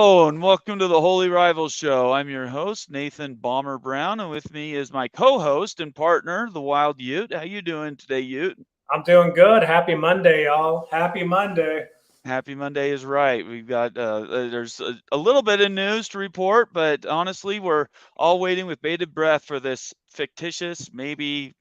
Hello and welcome to the Holy Rivals Show. I'm your host, Nathan Bomber Brown, and with me is my co-host and partner, the Wild Ute. How you doing today, Ute? I'm doing good. Happy Monday, y'all. Happy Monday. Happy Monday is right. We've got there's a little bit of news to report, but honestly, we're all waiting with bated breath for this fictitious, maybe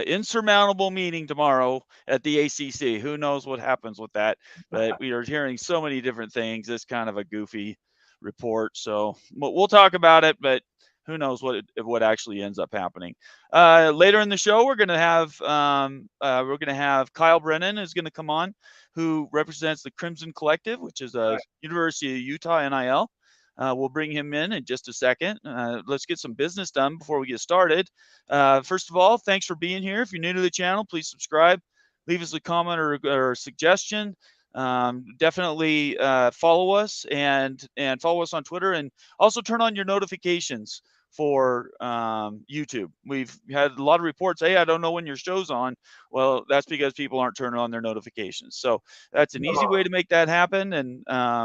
insurmountable meeting tomorrow at the ACC. Who knows what happens with that? But we are hearing so many different things. It's kind of a goofy report, so we'll talk about it. But who knows what actually ends up happening? Later in the show, we're going to have Kyle Brennan is going to come on, who represents the Crimson Collective, which is a University of Utah NIL. We'll bring him in just a second. Let's get some business done before we get started. First of all, thanks for being here. If you're new to the channel, please subscribe. Leave us a comment or a suggestion. Definitely follow us and follow us on Twitter, and also turn on your notifications for YouTube. We've had a lot of reports, hey, I don't know when your show's on. Well, that's because people aren't turning on their notifications. So that's an easy way to make that happen, and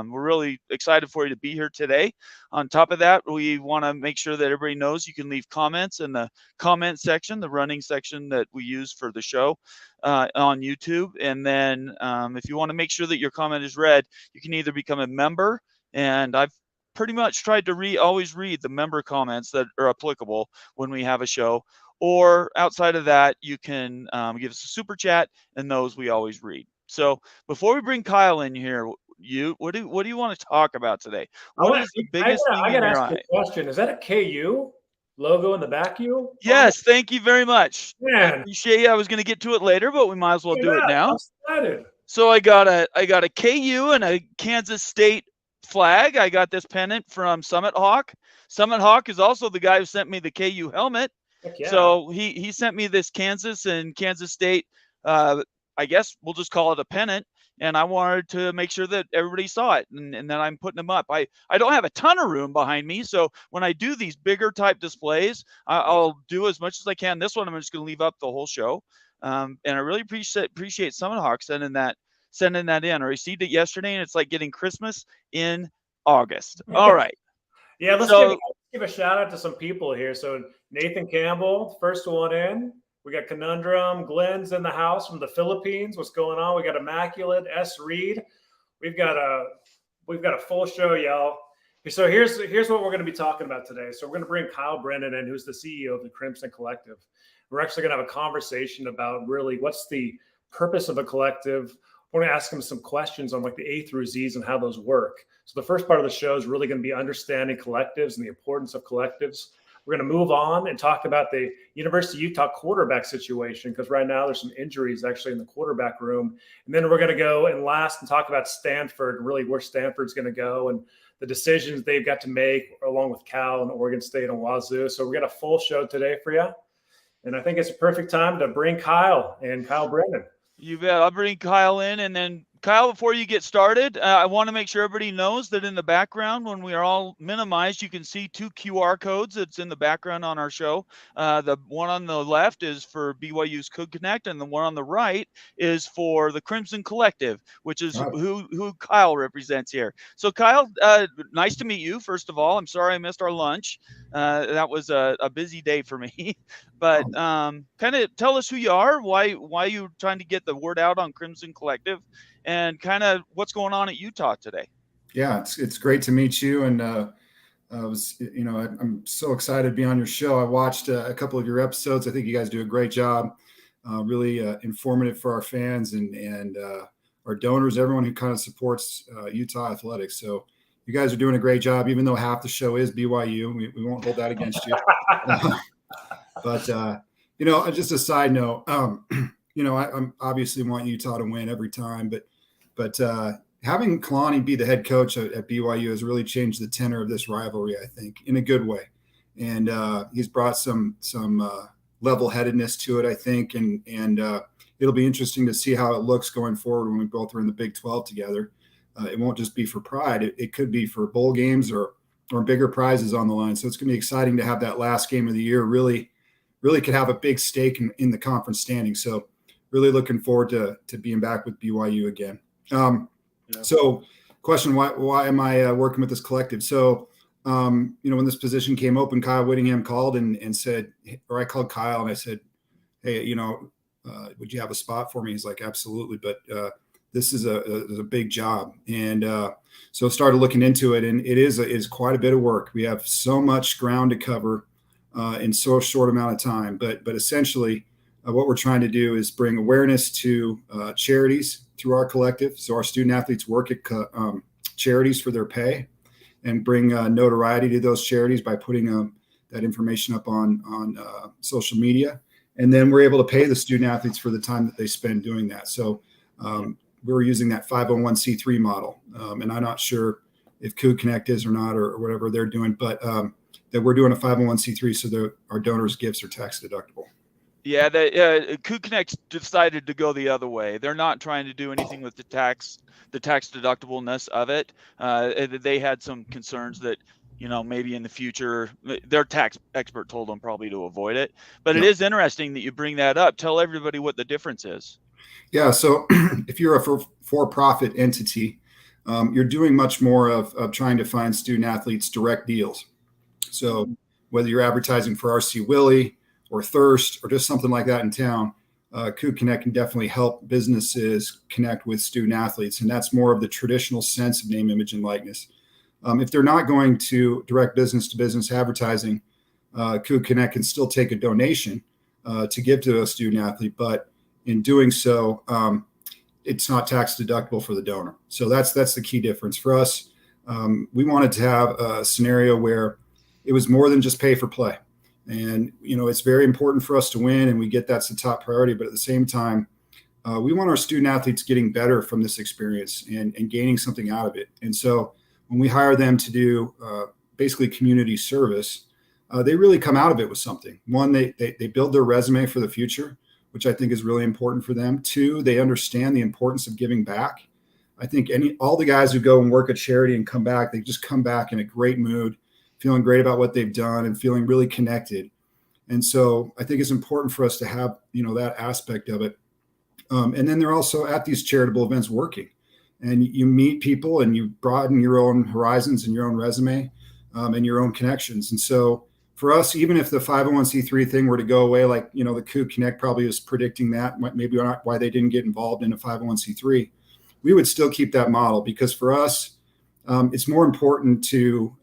we're really excited for you to be here today. On top of that, we want to make sure that everybody knows you can leave comments in the comment section, the running section that we use for the show on YouTube. And then if you want to make sure that your comment is read, you can either become a member, and I've pretty much tried to always read the member comments that are applicable when we have a show, or outside of that, you can give us a super chat, and those we always read. So before we bring Kyle in here, what do you want to talk about today? What is the biggest thing in your eye? Question: is that a KU logo in the back? Yes, thank you very much. Man. I appreciate you. I was going to get to it later, but we might as well do it now. I'm excited. So I got a KU and a Kansas State flag. I got this pennant from Summit Hawk. Summit Hawk is also the guy who sent me the KU helmet. Yeah. So he sent me this Kansas and Kansas State, I guess we'll just call it a pennant, and I wanted to make sure that everybody saw it, and then I'm putting them up. I don't have a ton of room behind me, so when I do these bigger type displays, I'll do as much as I can. This one I'm just going to leave up the whole show, and I really appreciate Summit Hawk sending that in. I received it yesterday, and it's like getting Christmas in August. All right. Yeah, let's give a shout out to some people here. So Nathan Campbell, first one in. We got Conundrum. Glenn's in the house from the Philippines. What's going on? We got Immaculate, S. Reed. We've got a full show, y'all. So here's what we're going to be talking about today. So we're going to bring Kyle Brennan in, who's the CEO of the Crimson Collective. We're actually going to have a conversation about really what's the purpose of a collective. We're going to ask him some questions on like the A through Z's and how those work. So the first part of the show is really going to be understanding collectives and the importance of collectives. We're going to move on and talk about the University of Utah quarterback situation, because right now there's some injuries actually in the quarterback room. And then we're going to go and last and talk about Stanford, really where Stanford's going to go and the decisions they've got to make, along with Cal and Oregon State and Wazoo. So we got a full show today for you. And I think it's a perfect time to bring Kyle Brennan. You bet. I'll bring Kyle in, and then Kyle, before you get started, I want to make sure everybody knows that in the background, when we are all minimized, you can see 2 QR codes that's in the background on our show. The one on the left is for BYU's Could Connect, and the one on the right is for the Crimson Collective, which is who Kyle represents here. So Kyle, nice to meet you, first of all. I'm sorry I missed our lunch. That was a busy day for me. But kind of tell us who you are, why you're trying to get the word out on Crimson Collective, and kind of what's going on at Utah today. Yeah, it's great to meet you, and I'm so excited to be on your show. I watched a couple of your episodes. I think you guys do a great job, really informative for our fans and our donors, everyone who kind of supports Utah athletics. So you guys are doing a great job, even though half the show is BYU. We won't hold that against you. But just a side note, I obviously want Utah to win every time, but having Kalani be the head coach at BYU has really changed the tenor of this rivalry, I think, in a good way. And he's brought some level-headedness to it, I think, and it'll be interesting to see how it looks going forward when we both are in the Big 12 together. It won't just be for pride; it could be for bowl games or bigger prizes on the line. So it's going to be exciting to have that last game of the year. Really could have a big stake in the conference standing. So really looking forward to being back with BYU again. So question, why am I working with this collective? So, when this position came open, Kyle Whittingham called and said, or I called Kyle and I said, hey, would you have a spot for me? He's like, absolutely. But this is a big job. And so started looking into it, and it is quite a bit of work. We have so much ground to cover in so short amount of time. But essentially, what we're trying to do is bring awareness to charities through our collective. So our student athletes work at charities for their pay, and bring notoriety to those charities by putting that information up on social media. And then we're able to pay the student athletes for the time that they spend doing that. So we're using that 501c3 model. And I'm not sure if Coup Connect is or not, or whatever they're doing, but that we're doing a 501c3 so our donors' gifts are tax deductible. Yeah, Coup Connect decided to go the other way. They're not trying to do anything with the tax deductibleness of it. They had some concerns that, maybe in the future, their tax expert told them probably to avoid it. But It is interesting that you bring that up. Tell everybody what the difference is. Yeah, so if you're a for-profit entity, you're doing much more of trying to find student athletes direct deals. So whether you're advertising for RC Willie or Thirst or just something like that in town, Coup Connect can definitely help businesses connect with student athletes. And that's more of the traditional sense of name, image, and likeness. If they're not going to direct business to business advertising, Coup Connect can still take a donation to give to a student athlete. But in doing so, it's not tax deductible for the donor. So that's the key difference for us. We wanted to have a scenario where it was more than just pay for play. And, it's very important for us to win, and we get that's the top priority. But at the same time, we want our student athletes getting better from this experience and gaining something out of it. And so when we hire them to do basically community service, they really come out of it with something. One, they build their resume for the future, which I think is really important for them. Two, they understand the importance of giving back. I think all the guys who go and work at charity and come back, they just come back in a great mood, feeling great about what they've done and feeling really connected. And so I think it's important for us to have, that aspect of it. And then they're also at these charitable events working, and you meet people and you broaden your own horizons and your own resume and your own connections. And so for us, even if the 501c3 thing were to go away, like, the Coup Connect probably is predicting that, maybe not why they didn't get involved in a 501c3, we would still keep that model, because for us, it's more important to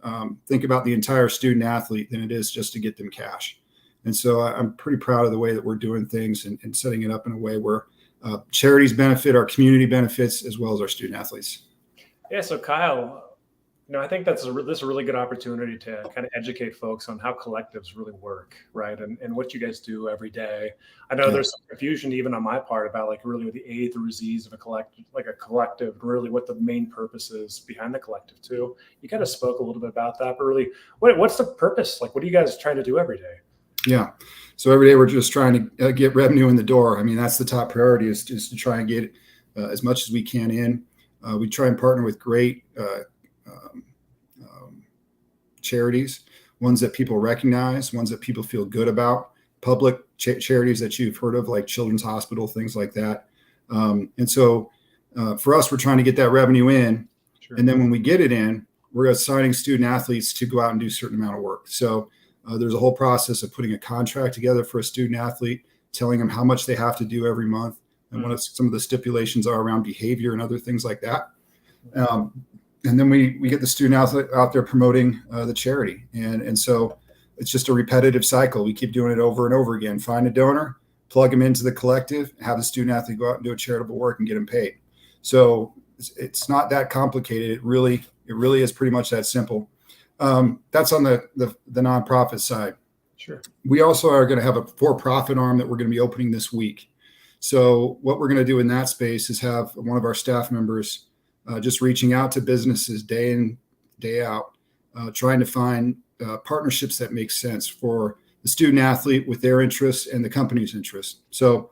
think about the entire student athlete than it is just to get them cash. And so I'm pretty proud of the way that we're doing things and setting it up in a way where charities benefit, our community benefits, as well as our student athletes. Yeah. So Kyle, I think this is a really good opportunity to kind of educate folks on how collectives really work, right? And what you guys do every day. I know there's some confusion even on my part about like really the A through Z's of a collective, really what the main purpose is behind the collective too. You kind of spoke a little bit about that, but really what's the purpose? Like, what are you guys trying to do every day? Yeah. So every day we're just trying to get revenue in the door. I mean, that's the top priority, is just to try and get as much as we can in. We try and partner with great charities, ones that people recognize, ones that people feel good about, public charities that you've heard of, like Children's Hospital, things like that. And so for us, we're trying to get that revenue in. Sure. And then when we get it in, we're assigning student athletes to go out and do a certain amount of work. So there's a whole process of putting a contract together for a student athlete, telling them how much they have to do every month, and what some of the stipulations are around behavior and other things like that. And then we get the student athlete out there promoting the charity. And so it's just a repetitive cycle. We keep doing it over and over again. Find a donor, plug them into the collective, have the student athlete go out and do a charitable work and get them paid. So it's not that complicated. It really is pretty much that simple. That's on the nonprofit side. Sure. We also are going to have a for-profit arm that we're going to be opening this week. So what we're going to do in that space is have one of our staff members just reaching out to businesses day in, day out, trying to find partnerships that make sense for the student athlete with their interests and the company's interests. So,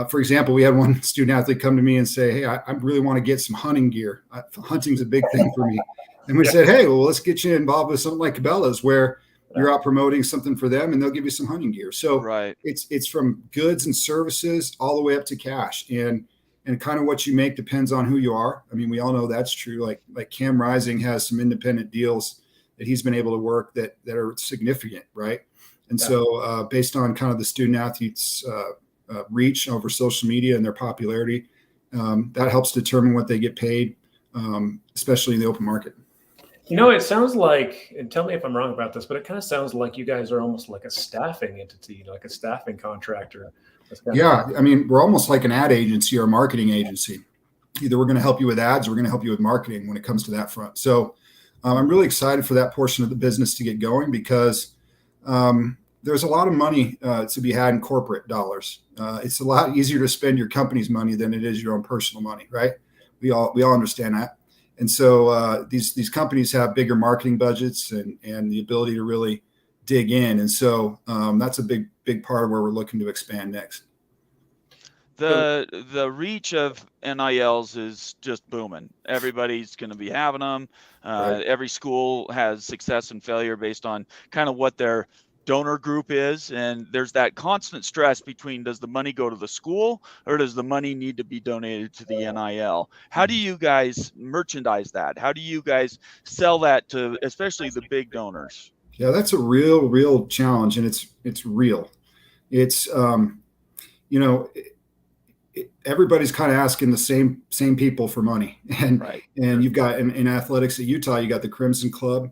for example, we had one student athlete come to me and say, hey, I really want to get some hunting gear. Hunting's a big thing for me. And we said, hey, well, let's get you involved with something like Cabela's, where you're out promoting something for them and they'll give you some hunting gear. So it's from goods and services all the way up to cash. And and kind of what you make depends on who you are. I mean, we all know that's true. Like Cam Rising has some independent deals that he's been able to work that are significant, right? And so based on kind of the student athletes' reach over social media and their popularity, that helps determine what they get paid, especially in the open market. It sounds like, and tell me if I'm wrong about this, but it kind of sounds like you guys are almost like a staffing entity, like a staffing contractor. Yeah, I mean, we're almost like an ad agency or a marketing agency. Either we're going to help you with ads or we're going to help you with marketing when it comes to that front. So I'm really excited for that portion of the business to get going because there's a lot of money to be had in corporate dollars. It's a lot easier to spend your company's money than it is your own personal money, right? We all understand that. And so these companies have bigger marketing budgets and the ability to really dig in. And so that's a big part of where we're looking to expand next. The reach of NILs is just booming. Everybody's going to be having them. Right. Every school has success and failure based on kind of what their donor group is, and there's that constant stress between, does the money go to the school or does the money need to be donated to the NIL? How do you guys merchandise that? How do you guys sell that to especially the big donors? Yeah, that's a real challenge, and it's real. It's everybody's kind of asking the same people for money, and Right. And you've got in athletics at Utah, you got the Crimson Club,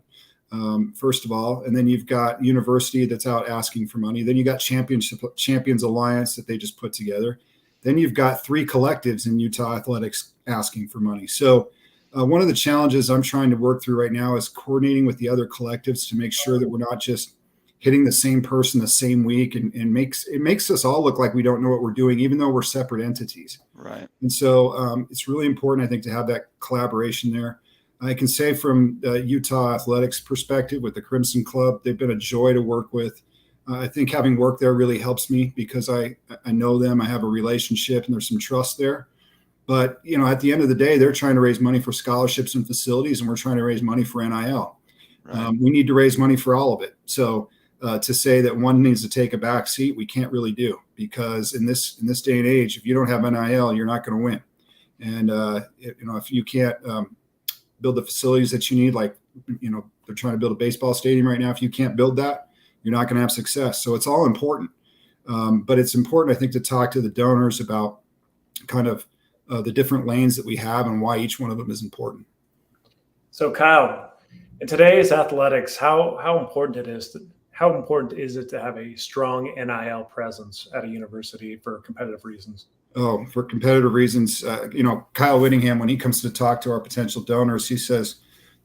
first of all, and then you've got University that's out asking for money. Then you got Champions Alliance that they just put together. Then you've got 3 collectives in Utah athletics asking for money. So one of the challenges I'm trying to work through right now is coordinating with the other collectives to make sure that we're not just hitting the same person the same week, and it makes us all look like we don't know what we're doing, even though we're separate entities. Right. And so it's really important, I think, to have that collaboration there. I can say from the Utah athletics perspective with the Crimson Club, they've been a joy to work with. I think having worked there really helps me because I know them, I have a relationship, and there's some trust there. But, at the end of the day, they're trying to raise money for scholarships and facilities, and we're trying to raise money for NIL. Right. We need to raise money for all of it. So to say that one needs to take a back seat, we can't really do, because in this day and age, if you don't have NIL, you're not going to win. And, if you can't build the facilities that you need, like, they're trying to build a baseball stadium right now. If you can't build that, you're not going to have success. So it's all important. But it's important, I think, to talk to the donors about kind of the different lanes that we have and why each one of them is important. So Kyle, in today's athletics, how important is it to have a strong NIL presence at a university for competitive reasons? Oh, for competitive reasons, Kyle Whittingham, when he comes to talk to our potential donors, he says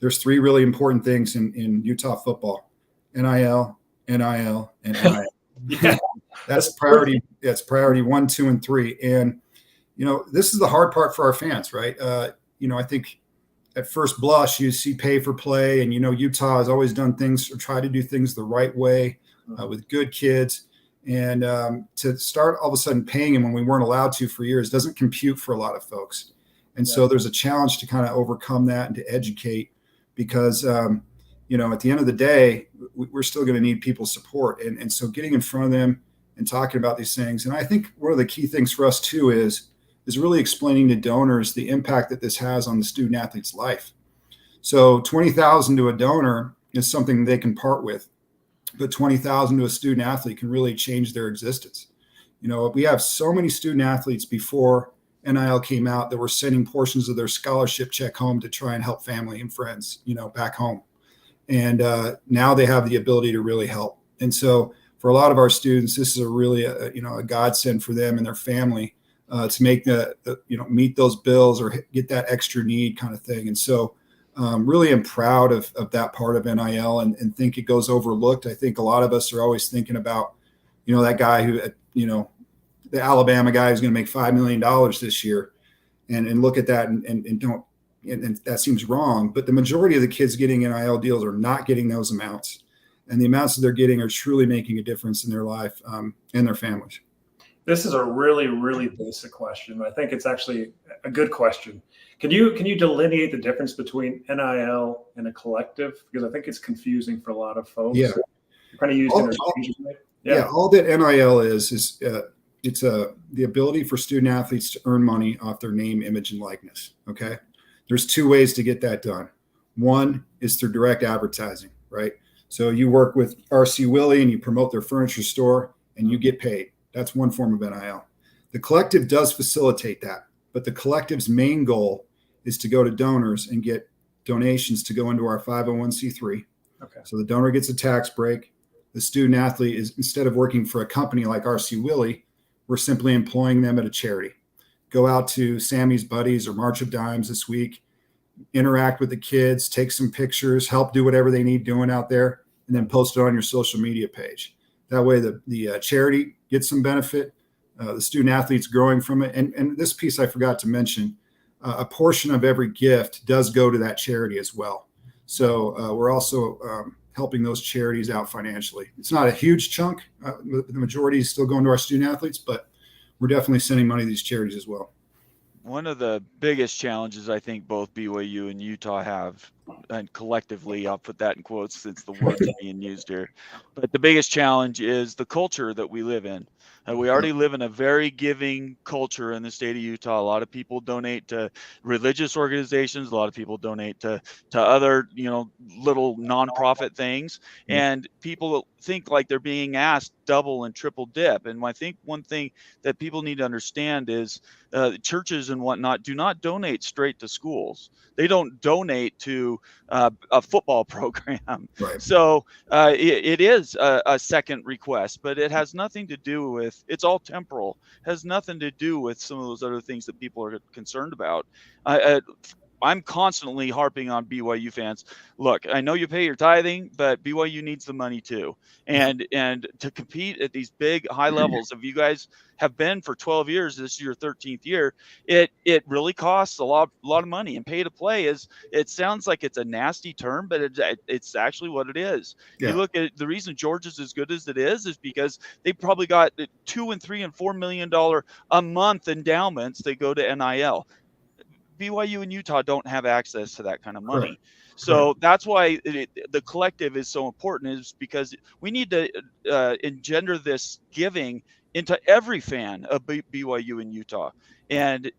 there's 3 really important things in Utah football: NIL, NIL, and NIL. Yeah. That's priority. That's priority 1, 2, and 3. And, this is the hard part for our fans, right? I think at first blush, you see pay for play, and, Utah has always done things or tried to do things the right way with good kids. And to start all of a sudden paying them when we weren't allowed to for years doesn't compute for a lot of folks. And so there's a challenge to kind of overcome that and to educate, because, at the end of the day, we're still going to need people's support. And so getting in front of them and talking about these things. And I think one of the key things for us too is really explaining to donors the impact that this has on the student athlete's life. So $20,000 to a donor is something they can part with, but $20,000 to a student athlete can really change their existence. We have so many student athletes before NIL came out that were sending portions of their scholarship check home to try and help family and friends, back home. And now they have the ability to really help. And so for a lot of our students, this is a godsend for them and their family to make meet those bills or get that extra need kind of thing. And so really am proud of that part of NIL and think it goes overlooked. I think a lot of us are always thinking about, that guy who, the Alabama guy who's going to make $5 million this year and look at that and don't, and that seems wrong. But the majority of the kids getting NIL deals are not getting those amounts. And the amounts that they're getting are truly making a difference in their life and their families. This is a really, really basic question. I think it's actually a good question. Can you delineate the difference between NIL and a collective? Because I think it's confusing for a lot of folks. Yeah. You're kind of used interchangeably. Yeah. All that NIL is the ability for student athletes to earn money off their name, image, and likeness. Okay. There's two ways to get that done. One is through direct advertising, right? So you work with RC Willey and you promote their furniture store and you get paid. That's one form of NIL. The collective does facilitate that, but the collective's main goal is to go to donors and get donations to go into our 501c3. Okay. So the donor gets a tax break. The student athlete is, instead of working for a company like RC Willey, we're simply employing them at a charity. Go out to Sammy's Buddies or March of Dimes this week, interact with the kids, take some pictures, help do whatever they need doing out there, and then post it on your social media page. That way the charity gets some benefit. The student athlete's growing from it. And this piece I forgot to mention, a portion of every gift does go to that charity as well. So we're also helping those charities out financially. It's not a huge chunk. The majority is still going to our student athletes, but we're definitely sending money to these charities as well. One of the biggest challenges I think both BYU and Utah have, and collectively, I'll put that in quotes since the word's being used here, but the biggest challenge is the culture that we live in. We already live in a very giving culture in the state of Utah. A lot of people donate to religious organizations. A lot of people donate to other, little nonprofit things. And people think like they're being asked double and triple dip. And I think one thing that people need to understand is churches and whatnot do not donate straight to schools. They don't donate to a football program. Right. So it is a second request, but it has nothing to do with, it's all temporal, has nothing to do with some of those other things that people are concerned about. I'm constantly harping on BYU fans. Look, I know you pay your tithing, but BYU needs the money too. And to compete at these big high levels, if you guys have been for 12 years, this is your 13th year, it really costs a lot of money. And pay to play it sounds like it's a nasty term, but it's actually what it is. Yeah. You look at the reason Georgia's as good as it is because they probably got $2 and $3 and $4 million a month endowments. They go to NIL. BYU and Utah don't have access to that kind of money. Correct. So that's why the collective is so important, is because we need to engender this giving into every fan of BYU and Utah, and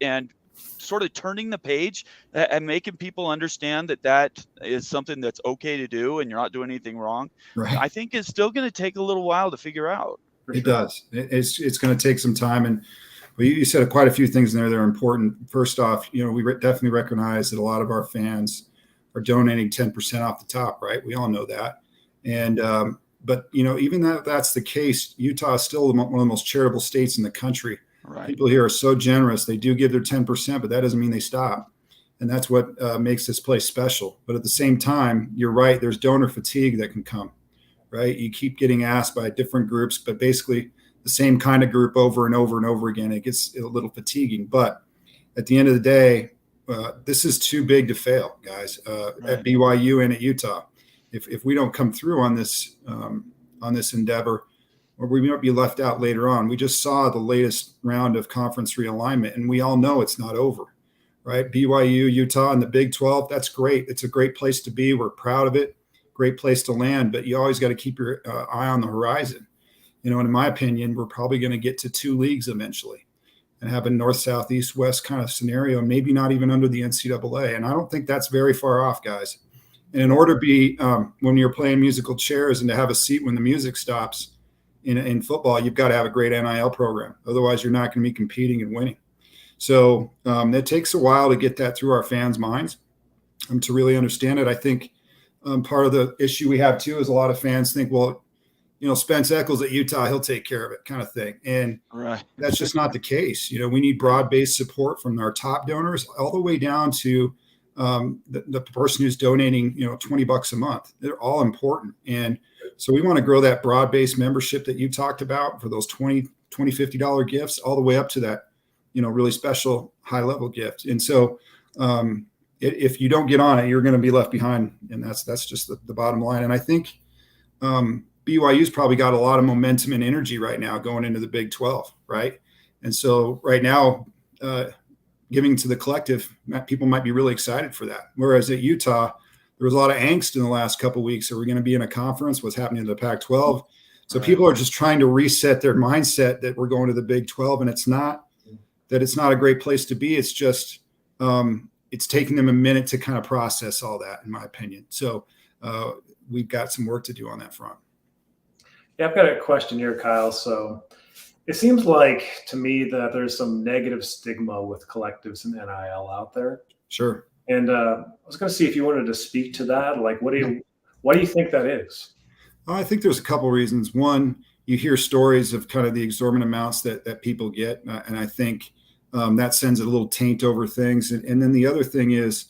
sort of turning the page and making people understand that is something that's okay to do and you're not doing anything wrong. Right. I think it's still going to take a little while to figure out. It does. It's going to take some time. And you said quite a few things in there that are important. First off, we definitely recognize that a lot of our fans are donating 10% off the top, right? We all know that. And, but even that's the case, Utah is still one of the most charitable states in the country. Right. People here are so generous. They do give their 10%, but that doesn't mean they stop. And that's what makes this place special. But at the same time, you're right. There's donor fatigue that can come, right? You keep getting asked by different groups, but basically the same kind of group over and over and over again. It gets a little fatiguing, but at the end of the day, this is too big to fail, guys, Right. at BYU and at Utah. If we don't come through on this endeavor, or we might be left out later on. We just saw the latest round of conference realignment, and we all know it's not over, right? BYU, Utah, and the Big 12, that's great. It's a great place to be. We're proud of it. Great place to land, but you always got to keep your eye on the horizon. And in my opinion, we're probably going to get to 2 leagues eventually and have a north, south, east, west kind of scenario, maybe not even under the NCAA. And I don't think that's very far off, guys. And in order to be, when you're playing musical chairs and to have a seat when the music stops in football, you've got to have a great NIL program. Otherwise, you're not going to be competing and winning. So it takes a while to get that through our fans' minds to really understand it. I think part of the issue we have, too, is a lot of fans think, well, Spence Eccles at Utah, he'll take care of it kind of thing. And Right. That's just not the case. We need broad-based support from our top donors all the way down to the person who's donating, $20 a month. They're all important. And so we want to grow that broad-based membership that you talked about for those $20, $50 gifts all the way up to that, really special high-level gift. And so if you don't get on it, you're going to be left behind. And that's just the bottom line. And I think BYU's probably got a lot of momentum and energy right now going into the Big 12, right? And so right now, giving to the collective, people might be really excited for that. Whereas at Utah, there was a lot of angst in the last couple of weeks. Are we going to be in a conference? What's happening in the Pac-12? So people are just trying to reset their mindset that we're going to the Big 12, and it's not a great place to be. It's just it's taking them a minute to kind of process all that, in my opinion. So we've got some work to do on that front. Yeah, I've got a question here, Kyle. So it seems like to me that there's some negative stigma with collectives and NIL out there. Sure. And I was going to see if you wanted to speak to that. Like, why do you think that is? I think there's a couple of reasons. One, you hear stories of kind of the exorbitant amounts that people get, and I think that sends a little taint over things. And then the other thing is,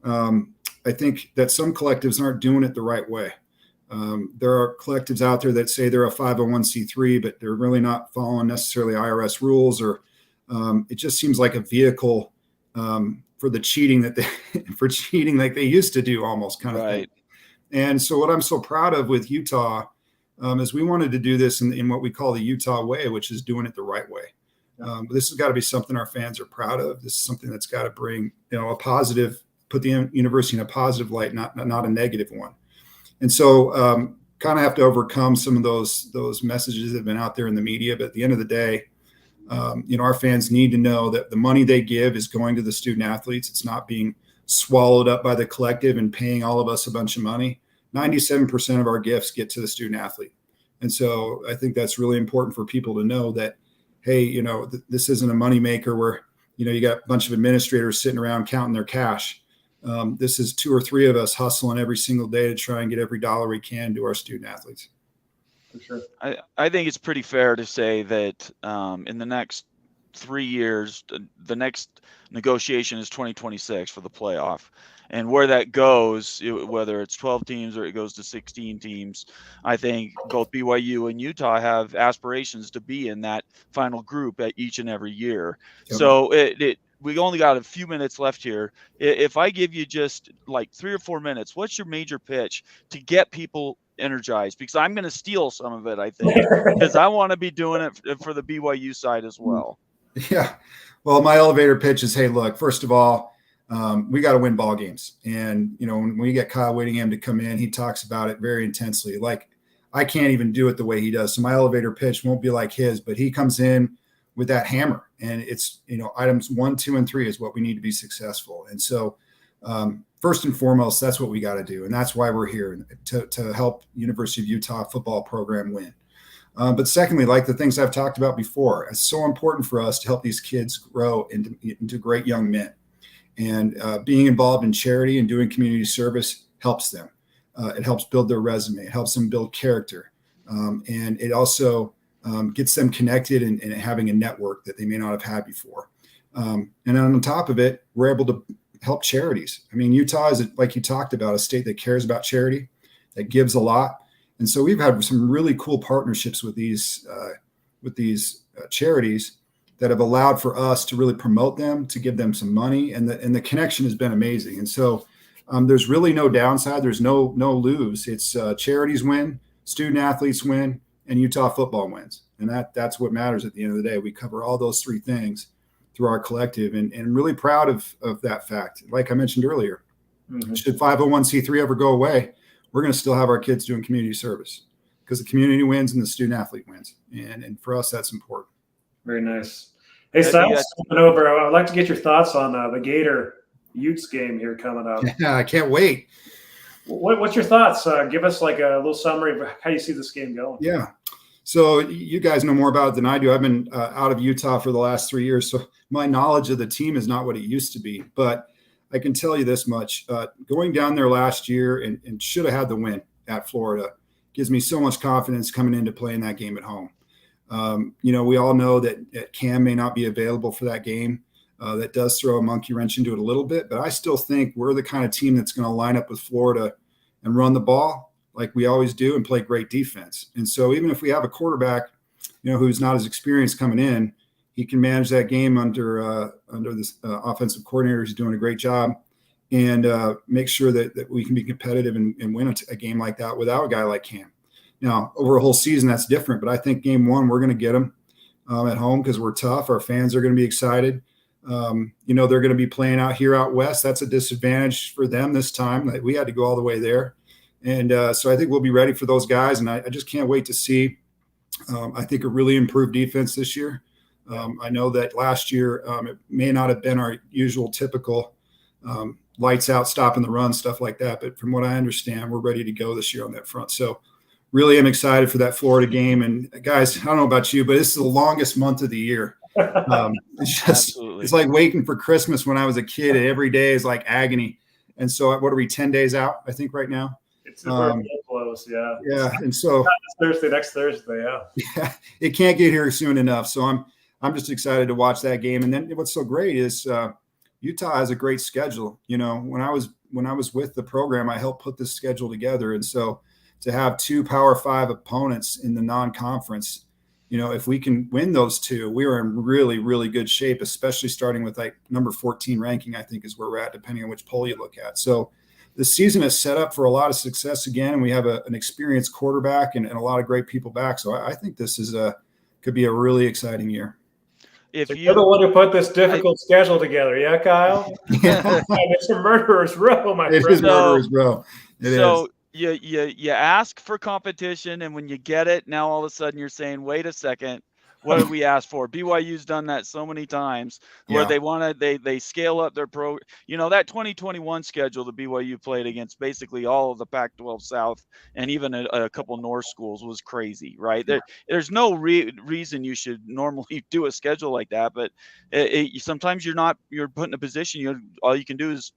I think that some collectives aren't doing it the right way. There are collectives out there that say they're a 501c3, but they're really not following necessarily IRS rules, or it just seems like a vehicle for the cheating for cheating like they used to do, almost kind of thing. And so what I'm so proud of with Utah is we wanted to do this in what we call the Utah way, which is doing it the right way. This has got to be something our fans are proud of. This is something that's got to bring, a positive, put the university in a positive light, not a negative one. And so kind of have to overcome some of those messages that have been out there in the media. But at the end of the day, our fans need to know that the money they give is going to the student athletes. It's not being swallowed up by the collective and paying all of us a bunch of money. 97% of our gifts get to the student athlete. And so I think that's really important for people to know that, hey, this isn't a moneymaker where, you got a bunch of administrators sitting around counting their cash. This is 2 or 3 of us hustling every single day to try and get every dollar we can to our student athletes. For sure. I think it's pretty fair to say that in the next 3 years, the next negotiation is 2026 for the playoff. And where that goes, whether it's 12 teams or it goes to 16 teams, I think both BYU and Utah have aspirations to be in that final group at each and every year. Yep. So we only got a few minutes left here. If I give you just like 3 or 4 minutes, what's your major pitch to get people energized? Because I'm going to steal some of it, I think, because I want to be doing it for the BYU side as well. Yeah. Well, my elevator pitch is, hey, look, first of all, we got to win ball games. And, when we get Kyle Whittingham to come in, he talks about it very intensely. Like, I can't even do it the way he does. So my elevator pitch won't be like his, but he comes in with that hammer, and it's, items 1, 2, and 3 is what we need to be successful. And so first and foremost, that's what we got to do. And that's why we're here, to help University of Utah football program win. But secondly, like the things I've talked about before, it's so important for us to help these kids grow into great young men. And being involved in charity and doing community service helps them. It helps build their resume. It helps them build character. And it also gets them connected and having a network that they may not have had before. And on top of it, we're able to help charities. I mean, Utah is, like you talked about, a state that cares about charity, that gives a lot. And so we've had some really cool partnerships with these charities that have allowed for us to really promote them, to give them some money, and the connection has been amazing. And so there's really no downside. There's no lose. It's charities win, student athletes win, and Utah football wins. And that's what matters at the end of the day. We cover all those 3 things through our collective, and really proud of that fact. Like I mentioned earlier, should 501c3 ever go away, we're going to still have our kids doing community service, because the community wins and the student athlete wins. And for us, that's important. Very nice. Hey, Sal, coming over. I'd like to get your thoughts on the Gator Utes game here coming up. Yeah, I can't wait. What's your thoughts? Give us like a little summary of how you see this game going. Yeah. So you guys know more about it than I do. I've been out of Utah for the last 3 years, so my knowledge of the team is not what it used to be. But I can tell you this much. Going down there last year and should have had the win at Florida gives me so much confidence coming into playing that game at home. We all know that Cam may not be available for that game. That does throw a monkey wrench into it a little bit, but I still think we're the kind of team that's going to line up with Florida and run the ball like we always do and play great defense. And so even if we have a quarterback, who's not as experienced coming in, he can manage that game under this offensive coordinator who's doing a great job, and make sure that we can be competitive and win a game like that without a guy like Cam. Now, over a whole season, that's different, but I think game 1, we're going to get them at home because we're tough. Our fans are going to be excited. They're going to be playing out here out west. That's a disadvantage for them this time. We had to go all the way there. And so I think we'll be ready for those guys. And I just can't wait to see, I think, a really improved defense this year. I know that last year it may not have been our usual typical lights out, stopping the run, stuff like that. But from what I understand, we're ready to go this year on that front. So really am excited for that Florida game. And guys, I don't know about you, but this is the longest month of the year. It's like waiting for Christmas when I was a kid, and every day is like agony. And so what are we, 10 days out, I think, right now? It's very close, yeah. Yeah, and so next Thursday, yeah, it can't get here soon enough. So I'm just excited to watch that game. And then what's so great is Utah has a great schedule. You know, when I was with the program, I helped put this schedule together, and so to have 2 Power 5 opponents in the non-conference, you know, if we can win those 2, we are in really, really good shape, especially starting with like number 14 ranking, I think is where we're at, depending on which poll you look at. So the season is set up for a lot of success again, and we have an experienced quarterback and a lot of great people back. So I think this is could be a really exciting year. If you're the one who put this difficult schedule together, yeah, Kyle? Yeah. It's a murderer's row, my friend. It is murderer's row. It is. You ask for competition, and when you get it, now all of a sudden you're saying, wait a second, what did we ask for? BYU's done that so many times where they scale up their pro. You know, that 2021 schedule the BYU played against basically all of the Pac-12 South and even a couple North schools was crazy, right? There's no reason you should normally do a schedule like that, but sometimes you're put in a position, all you can do is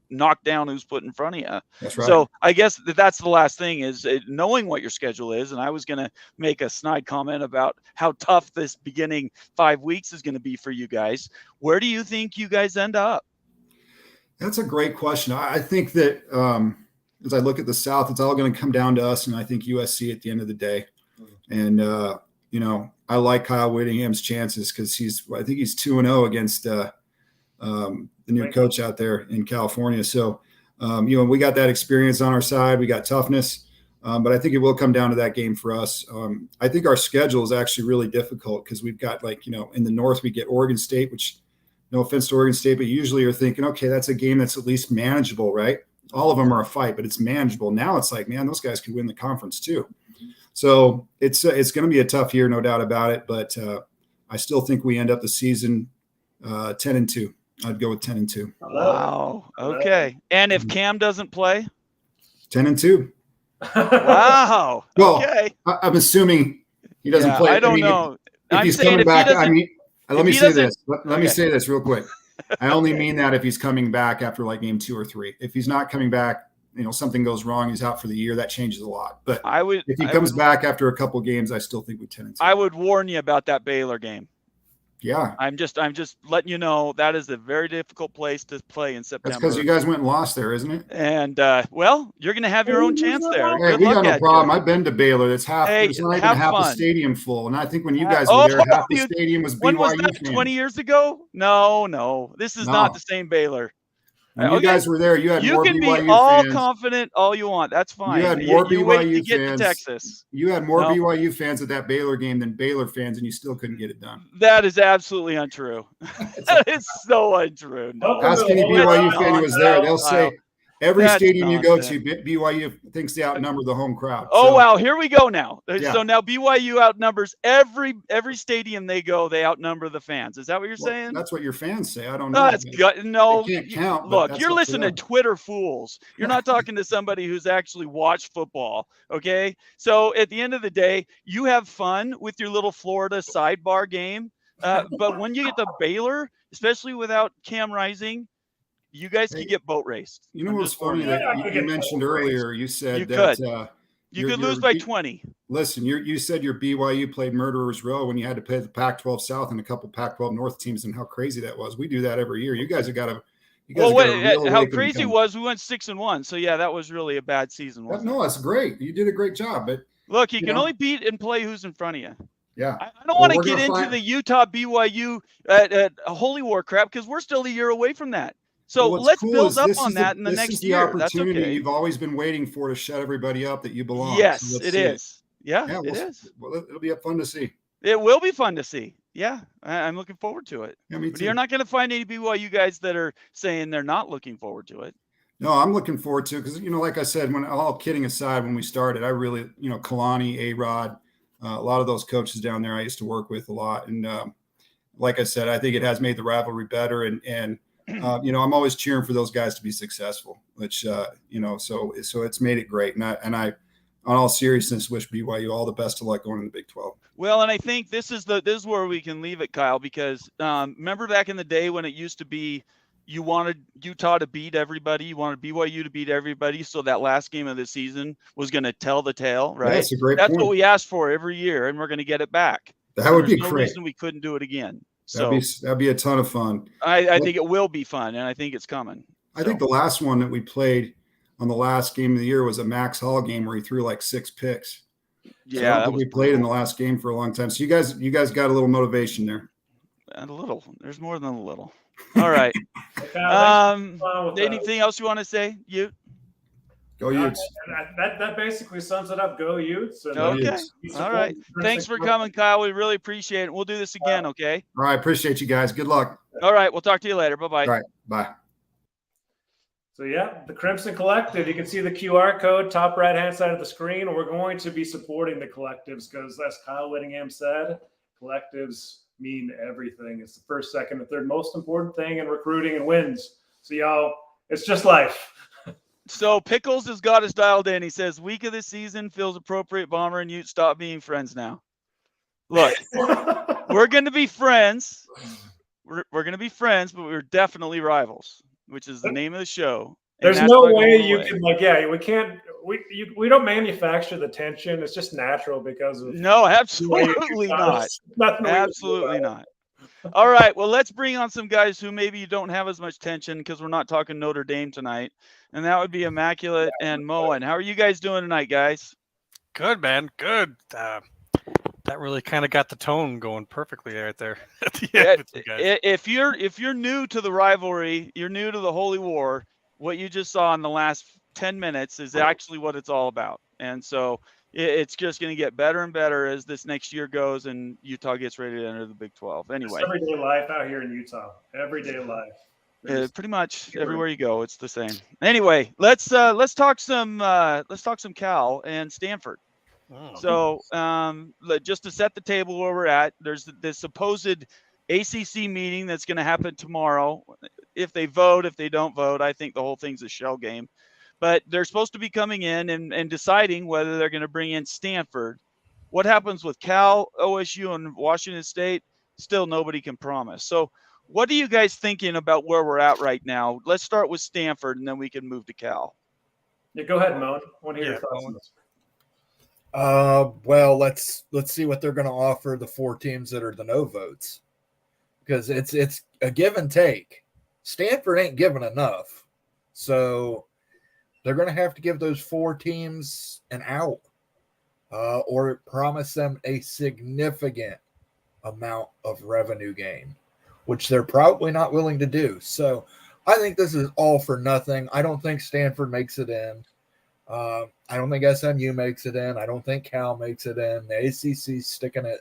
knock down who's put in front of you. That's right. So I guess that's the last thing is knowing what your schedule is. And I was going to make a snide comment about how tough this beginning 5 weeks is going to be for you guys. Where do you think you guys end up? That's a great question. I think that as I look at the South, it's all going to come down to us, and I think USC at the end of the day. And you know, I like Kyle Whittingham's chances because I think he's 2-0 against the new coach out there in California. So, you know, we got that experience on our side. We got toughness, but I think it will come down to that game for us. I think our schedule is actually really difficult because we've got, like, you know, in the North, we get Oregon State, which, no offense to Oregon State, but usually you're thinking, okay, that's a game that's at least manageable, right? All of them are a fight, but it's manageable. Now it's like, man, those guys could win the conference too. So it's going to be a tough year, no doubt about it. But I still think we end up the season 10-2. I'd go with 10-2. Wow. Okay. And if Cam doesn't play? 10-2. Wow. Well, okay. I'm assuming he doesn't play. I don't know. If he's coming back, let me say this. Let me say this real quick. I only mean that if he's coming back after like game 2 or 3. If he's not coming back, you know, something goes wrong, he's out for the year, that changes a lot. But if he comes back after a couple games, I still think we 10-2. I would warn you about that Baylor game. Yeah. I'm just letting you know that is a very difficult place to play in September. That's because you guys went and lost there, isn't it? And well, you're going to have your own chance there. Hey, we got no problem. I've been to Baylor. It's half. It's not even half the stadium full. And I think when you guys were there, half the stadium was BYU. When was that? fans. 20 years ago? No. This is not the same Baylor. When you guys were there, you had more BYU fans. You can be all confident all you want. That's fine. You had more BYU wait to get fans. To Texas. You had more BYU fans at that Baylor game than Baylor fans, and you still couldn't get it done. That is absolutely untrue. That is so untrue. No. Ask any BYU fan who was there. They'll say every stadium you go to, BYU thinks they outnumber the home crowd. Oh, wow. Here we go now. Yeah. So now BYU outnumbers every stadium they go. They outnumber the fans. Is that what you're saying? That's what your fans say. I don't know. No. They can't count. Look, you're listening to Twitter fools. You're not talking to somebody who's actually watched football. Okay. So at the end of the day, you have fun with your little Florida sidebar game. But when you get to Baylor, especially without Cam Rising, you guys could get boat raced. You know what's funny that you mentioned earlier? You said you could lose by 20. Listen, you said your BYU played murderer's row when you had to play the Pac-12 South and a couple Pac-12 North teams, and how crazy that was. We do that every year. You guys have got to. How crazy it was? We went 6-1. So yeah, that was really a bad season. No, that's great. You did a great job. But look, you can only beat and play who's in front of you. Yeah, I don't want to get into the Utah BYU Holy War crap because we're still a year away from that. So let's build up on that in the next year. That's okay. You've always been waiting for to shut everybody up that you belong. Yes, so it is. Yeah, it is. Well, it'll be fun to see. It will be fun to see. Yeah, I'm looking forward to it. Yeah, me too. But you're not going to find any BYU guys that are saying they're not looking forward to it. No, I'm looking forward to it because, like I said, when all kidding aside, when we started, I really, Kalani, A-Rod, a lot of those coaches down there I used to work with a lot. And like I said, I think it has made the rivalry better. And I'm always cheering for those guys to be successful, which, so it's made it great. And I, on all seriousness, wish BYU all the best of luck going in the Big 12. Well, and I think this is where we can leave it, Kyle, because remember back in the day when it used to be you wanted Utah to beat everybody, you wanted BYU to beat everybody, so that last game of the season was going to tell the tale, right? That's a great That's point. what we asked for every year, and we're going to get it back. That would be no great. reason we couldn't do it again. So that'd be a ton of fun. I think it will be fun, and I think it's coming. I think the last one that we played on the last game of the year was a Max Hall game where he threw like 6 picks. Yeah, we played in the last game for a long time. So you guys got a little motivation there. A little. There's more than a little. All right. Anything else you want to say, Ute? Go Utes. That basically sums it up. Go Utes. Okay. All right. Thanks for coming, Kyle. We really appreciate it. We'll do this again, okay? All right. Appreciate you guys. Good luck. All right. We'll talk to you later. Bye-bye. All right. Bye. So, yeah, the Crimson Collective. You can see the QR code top right-hand side of the screen. We're going to be supporting the collectives because, as Kyle Whittingham said, collectives mean everything. It's the first, second, and third most important thing in recruiting and wins. So, y'all, it's just life. So Pickles has got us dialed in. He says, week of the season feels appropriate. Bomber and Ute stop being friends now. Look, we're going to be friends. We're going to be friends, but we're definitely rivals, which is the name of the show. There's no way you can we don't manufacture the tension. It's just natural because of no, absolutely not. Absolutely not. All right, well, let's bring on some guys who maybe you don't have as much tension because we're not talking Notre Dame tonight, and that would be Immaculate and Moen. How are you guys doing tonight, guys? Good, man. Good. That really kind of got the tone going perfectly right there. If you're new to the rivalry, you're new to the Holy War. What you just saw in the last 10 minutes is actually what it's all about, and so it's just going to get better and better as this next year goes and Utah gets ready to enter the Big 12. Anyway, it's everyday life out here in Utah. Everyday life. Pretty much everywhere you go, it's the same. Anyway, let's talk some Cal and Stanford. Oh. So just to set the table where we're at, there's this supposed ACC meeting that's going to happen tomorrow. If they vote, if they don't vote, I think the whole thing's a shell game. But they're supposed to be coming in and deciding whether they're going to bring in Stanford. What happens with Cal, OSU, and Washington State, still nobody can promise. So what are you guys thinking about where we're at right now? Let's start with Stanford, and then we can move to Cal. Yeah, go ahead, Moen. I want to hear your thoughts on this. Well, let's see what they're going to offer the 4 teams that are the no votes, because it's a give and take. Stanford ain't giving enough, so they're going to have to give those 4 teams an out, or promise them a significant amount of revenue gain, which they're probably not willing to do. So I think this is all for nothing. I don't think Stanford makes it in. I don't think SMU makes it in. I don't think Cal makes it in. The ACC's sticking at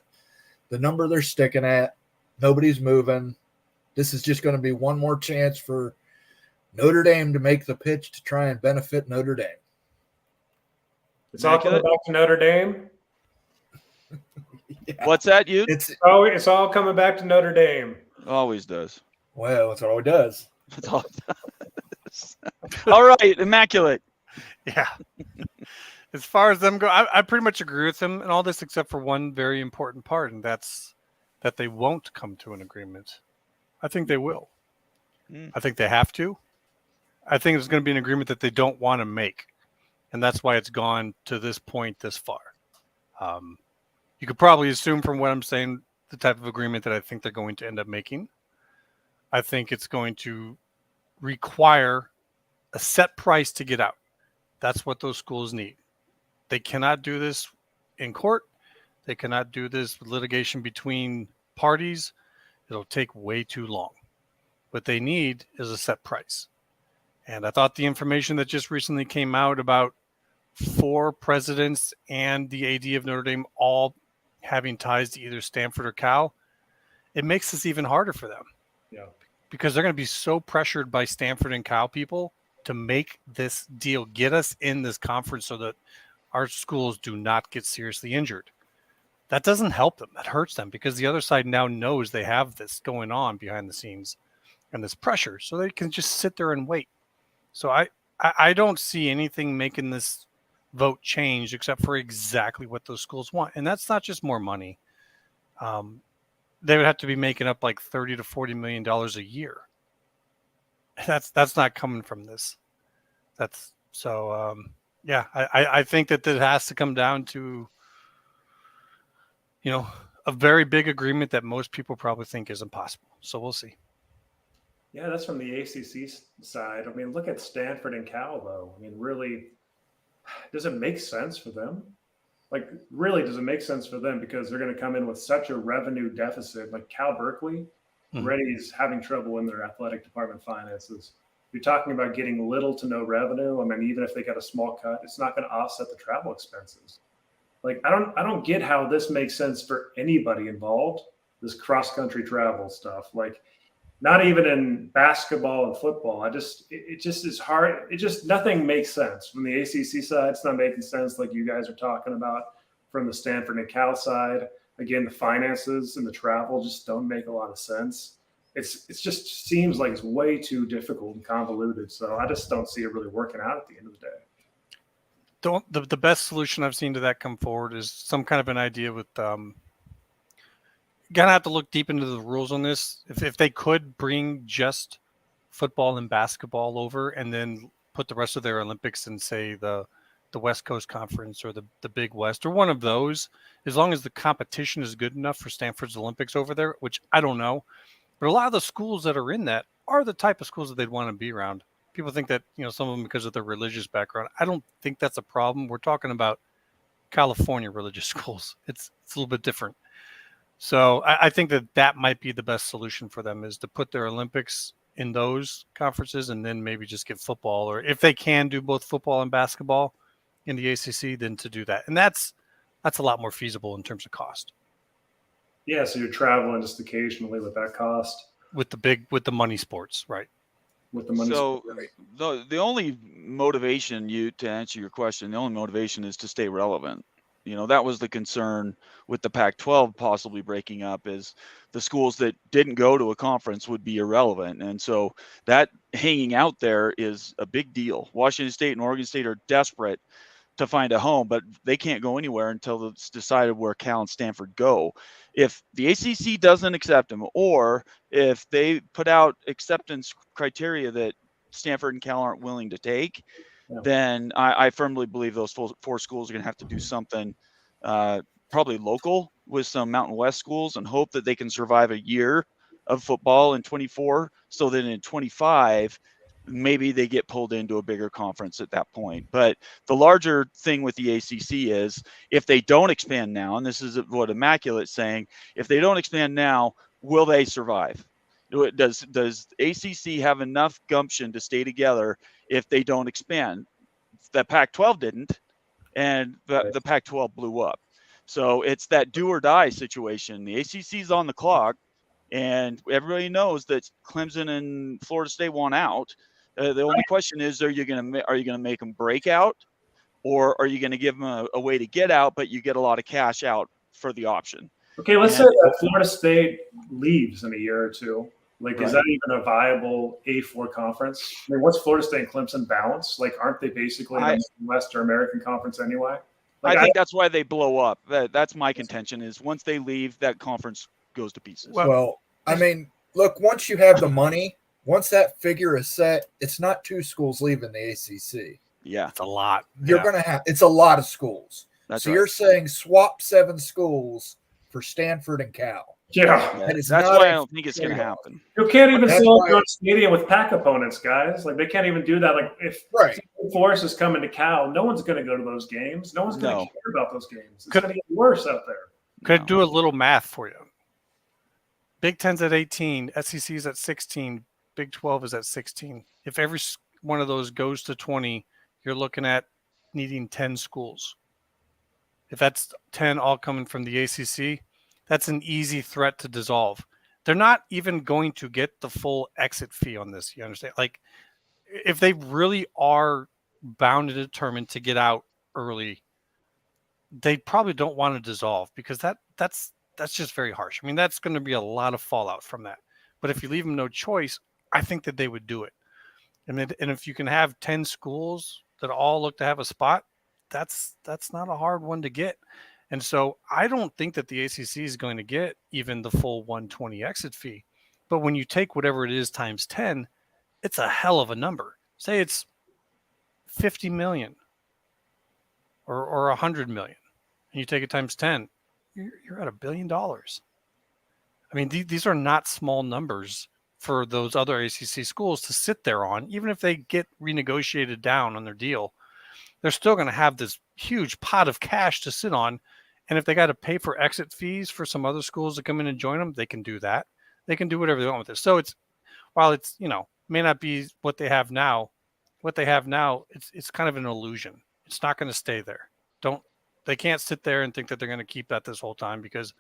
the number they're sticking at. Nobody's moving. This is just going to be one more chance for Notre Dame to make the pitch to try and benefit Notre Dame. It's all coming back to Notre Dame. Yeah. What's that, you? It's all coming back to Notre Dame. Always does. Well, that's all it does. That's all it does. All right, Immaculate. Yeah. As far as them go, I pretty much agree with them in all this except for one very important part, and that's that they won't come to an agreement. I think they will. I think they have to. I think it's going to be an agreement that they don't want to make, and that's why it's gone to this point this far. You could probably assume from what I'm saying the type of agreement that I think they're going to end up making. I think it's going to require a set price to get out. That's what those schools need. They cannot do this in court. They cannot do this with litigation between parties. It'll take way too long. What they need is a set price. And I thought the information that just recently came out about 4 presidents and the AD of Notre Dame all having ties to either Stanford or Cal, it makes this even harder for them. Yeah. Because they're going to be so pressured by Stanford and Cal people to make this deal, get us in this conference so that our schools do not get seriously injured. That doesn't help them. That hurts them because the other side now knows they have this going on behind the scenes and this pressure, so they can just sit there and wait. So I don't see anything making this vote change except for exactly what those schools want. And that's not just more money. They would have to be making up like $30 to $40 million a year. That's not coming from this. I think that it has to come down to, a very big agreement that most people probably think is impossible. So we'll see. Yeah, that's from the ACC side. I mean, look at Stanford and Cal, though. I mean, really, does it make sense for them? Like, really, does it make sense for them? Because they're going to come in with such a revenue deficit. Like Cal Berkeley already is having trouble in their athletic department finances. You're talking about getting little to no revenue. I mean, even if they got a small cut, it's not going to offset the travel expenses. Like, I don't get how this makes sense for anybody involved, this cross-country travel stuff. Like, not even in basketball and football. It just is hard. Nothing makes sense. From the ACC side, it's not making sense like you guys are talking about. From the Stanford and Cal side, again, the finances and the travel just don't make a lot of sense. It just seems like it's way too difficult and convoluted. So I just don't see it really working out at the end of the day. The best solution I've seen to that come forward is some kind of an idea with gonna have to look deep into the rules on this. If they could bring just football and basketball over and then put the rest of their Olympics in, say, the West Coast Conference or the Big West or one of those, as long as the competition is good enough for Stanford's Olympics over there, which I don't know. But a lot of the schools that are in that are the type of schools that they'd want to be around. People think that, some of them because of their religious background. I don't think that's a problem. We're talking about California religious schools. It's a little bit different. So I think that might be the best solution for them, is to put their Olympics in those conferences and then maybe just get football, or if they can do both football and basketball in the ACC, then to do that. And that's a lot more feasible in terms of cost. Yeah, so you're traveling just occasionally with that cost. With the money sports, right? With the money. So right. the only motivation, to answer your question, the only motivation is to stay relevant. That was the concern with the Pac-12 possibly breaking up, is the schools that didn't go to a conference would be irrelevant. And so that hanging out there is a big deal. Washington State and Oregon State are desperate to find a home, but they can't go anywhere until it's decided where Cal and Stanford go. If the ACC doesn't accept them, or if they put out acceptance criteria that Stanford and Cal aren't willing to take, then I firmly believe those four schools are going to have to do something probably local with some Mountain West schools, and hope that they can survive a year of football in 24, so that in 25, maybe they get pulled into a bigger conference at that point. But the larger thing with the ACC is, if they don't expand now, and this is what Immaculate's saying, if they don't expand now, will they survive? Does ACC have enough gumption to stay together if they don't expand? The Pac-12 didn't, and the Pac-12 blew up. So it's that do or die situation. The ACC's on the clock, and everybody knows that Clemson and Florida State want out. The only question is, are you going to make them break out, or are you going to give them a way to get out, but you get a lot of cash out for the option? Okay, let's say that Florida State leaves in a year or two. Like, is that even a viable A4 conference? I mean, what's Florida State and Clemson balance? Like, aren't they basically in the Western American Conference anyway? Like, I think that's why they blow up. That's my contention, is once they leave, that conference goes to pieces. Well, I mean, look, once you have the money, once that figure is set, it's not two schools leaving the ACC. Yeah, it's a lot. You're going to have, it's a lot of schools. That's so right. You're saying swap 7 schools for Stanford and Cal. Yeah. That's why I don't think it's going to happen. You can't even sell a stadium with pack opponents, guys. Like, they can't even do that. Like, if Forest is coming to Cal, no one's going to go to those games. No one's going to care about those games. It's going to get worse out there. Could do a little math for you. Big 10's at 18, SEC's at 16, Big 12 is at 16. If every one of those goes to 20, you're looking at needing 10 schools. If that's 10 all coming from the ACC, that's an easy threat to dissolve. They're not even going to get the full exit fee on this. You understand? Like, if they really are bound and determined to get out early, they probably don't want to dissolve, because that's just very harsh. I mean, that's going to be a lot of fallout from that. But if you leave them no choice, I think that they would do it. And if you can have 10 schools that all look to have a spot, that's not a hard one to get. And so I don't think that the ACC is going to get even the full 120 exit fee. But when you take whatever it is times 10, it's a hell of a number. Say it's 50 million or 100 million, and you take it times 10, you're at $1 billion. I mean, these are not small numbers for those other ACC schools to sit there on. Even if they get renegotiated down on their deal, they're still going to have this huge pot of cash to sit on. And if they got to pay for exit fees for some other schools to come in and join them, they can do that. They can do whatever they want with this. So while it's, may not be what they have now, it's kind of an illusion. It's not going to stay there. They can't sit there and think that they're going to keep that this whole time, because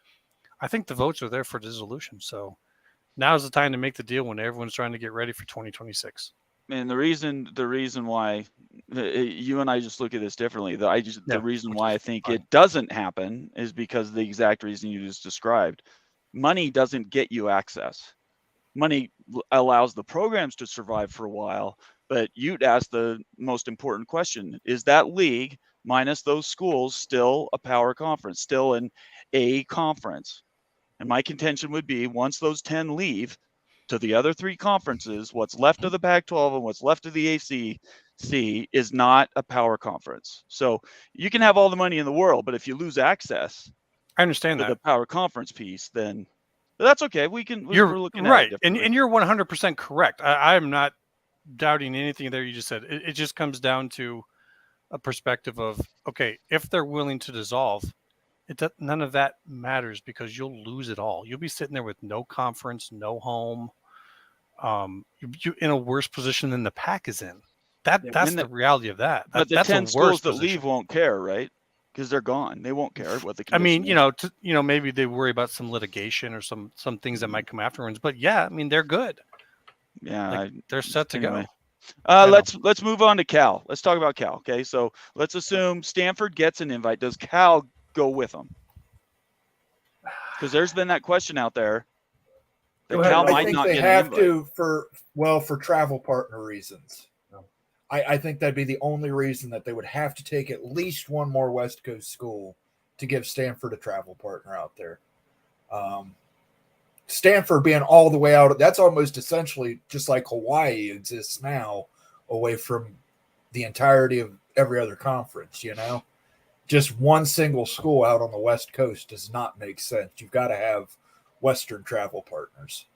I think the votes are there for dissolution. So now's the time to make the deal when everyone's trying to get ready for 2026. And the reason why you and I just look at this differently, the reason why I think it doesn't happen is because of the exact reason you just described. Money doesn't get you access. Money allows the programs to survive for a while, but you'd ask the most important question: is that league minus those schools still a power conference, still an A conference? And my contention would be, once those 10 leave to the other 3 conferences, what's left of the Pac-12 and what's left of the ACC is not a power conference. So you can have all the money in the world, but if you lose access, I understand to that the power conference piece, then that's okay. We're looking right, at it and you're 100% correct. I'm not doubting anything there you just said. It just comes down to a perspective of, okay, if they're willing to dissolve, none of that matters, because you'll lose it all. You'll be sitting there with no conference, no home. You're in a worse position than the Pac is in. That's the reality of that. But the that's 10 schools that position. leave won't care, right? Because they're gone. They won't care what the commission is. Maybe they worry about some litigation or some things that might come afterwards. But yeah, I mean, they're good. Yeah, they're set to go. Let's move on to Cal. Let's talk about Cal. Okay, so let's assume Stanford gets an invite. Does Cal go with them? Because there's been that question out there. Cal might not get an invite. To for travel partner reasons. No. I think that'd be the only reason that they would have to take at least one more West Coast school to give Stanford a travel partner out there. Stanford being all the way out, that's almost essentially just like Hawaii exists now, away from the entirety of every other conference, Just one single school out on the West Coast does not make sense. You've got to have Western travel partners.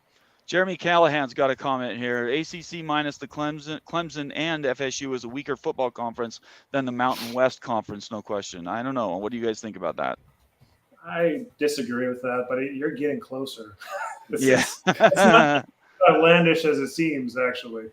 Jeremy Callahan's got a comment here. ACC minus the Clemson and FSU is a weaker football conference than the Mountain West Conference, no question. I don't know. What do you guys think about that? I disagree with that, but you're getting closer. It's not outlandish as it seems, actually.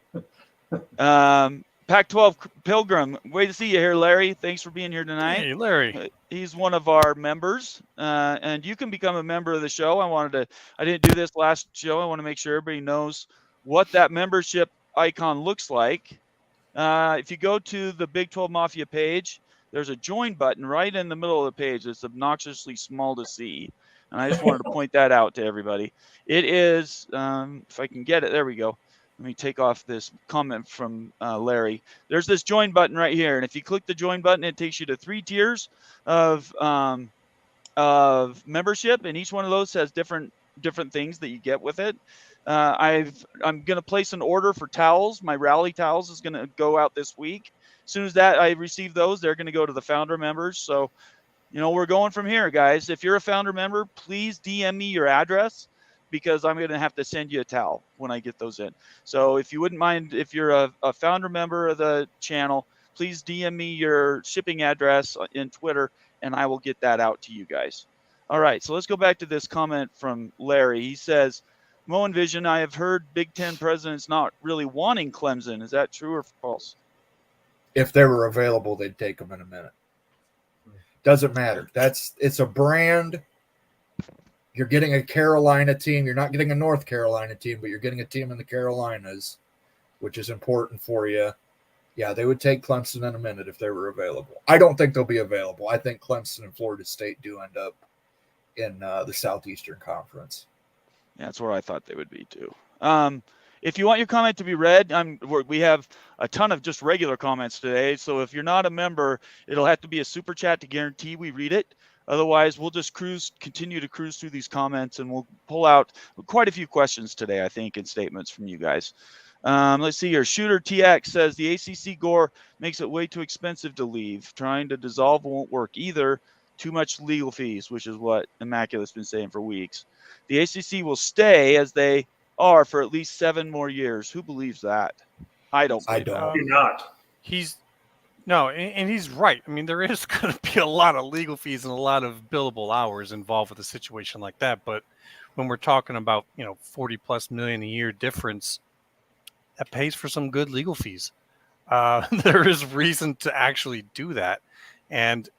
Pac-12 Pilgrim, way to see you here, Larry. Thanks for being here tonight. Hey, Larry. He's one of our members, and you can become a member of the show. I didn't do this last show. I want to make sure everybody knows what that membership icon looks like. If you go to the Big 12 Mafia page, there's a join button right in the middle of the page. It's obnoxiously small to see. And I just wanted to point that out to everybody. It is, if I can get it, there we go. Let me take off this comment from Larry. There's this join button right here. And if you click the join button, it takes you to 3 tiers of membership. And each one of those has different things that you get with it. I'm going to place an order for towels. My rally towels is going to go out this week. As soon as I receive those, they're going to go to the founder members. So, we're going from here, guys. If you're a founder member, please DM me your address, because I'm going to have to send you a towel when I get those in. So if you wouldn't mind, if you're a founder member of the channel, please DM me your shipping address in Twitter, and I will get that out to you guys. All right, so let's go back to this comment from Larry. He says, Mo and Vision, I have heard Big Ten presidents not really wanting Clemson. Is that true or false? If they were available, they'd take them in a minute. Doesn't matter. It's a brand. You're getting a Carolina team. You're not getting a North Carolina team, but you're getting a team in the Carolinas. which is important for you. Yeah, they would take Clemson in a minute if they were available. I don't think they'll be available. I think Clemson and Florida State do end up in the Southeastern Conference. Yeah, that's where I thought they would be too. If you want your comment to be read, we have a ton of just regular comments today. So if you're not a member, it'll have to be a super chat to guarantee we read it. Otherwise, we'll just continue to cruise through these comments, and we'll pull out quite a few questions today, I think, and statements from you guys. Let's see here. Shooter TX says the ACC Gore makes it way too expensive to leave. Trying to dissolve won't work either. Too much legal fees, which is what Immaculate's been saying for weeks. The ACC will stay as they are for at least 7 more years. Who believes that? I don't. I believe don't. that. Do not. And he's right. I mean, there is going to be a lot of legal fees and a lot of billable hours involved with a situation like that. But when we're talking about, 40+ million a year difference, that pays for some good legal fees. There is reason to actually do that. And,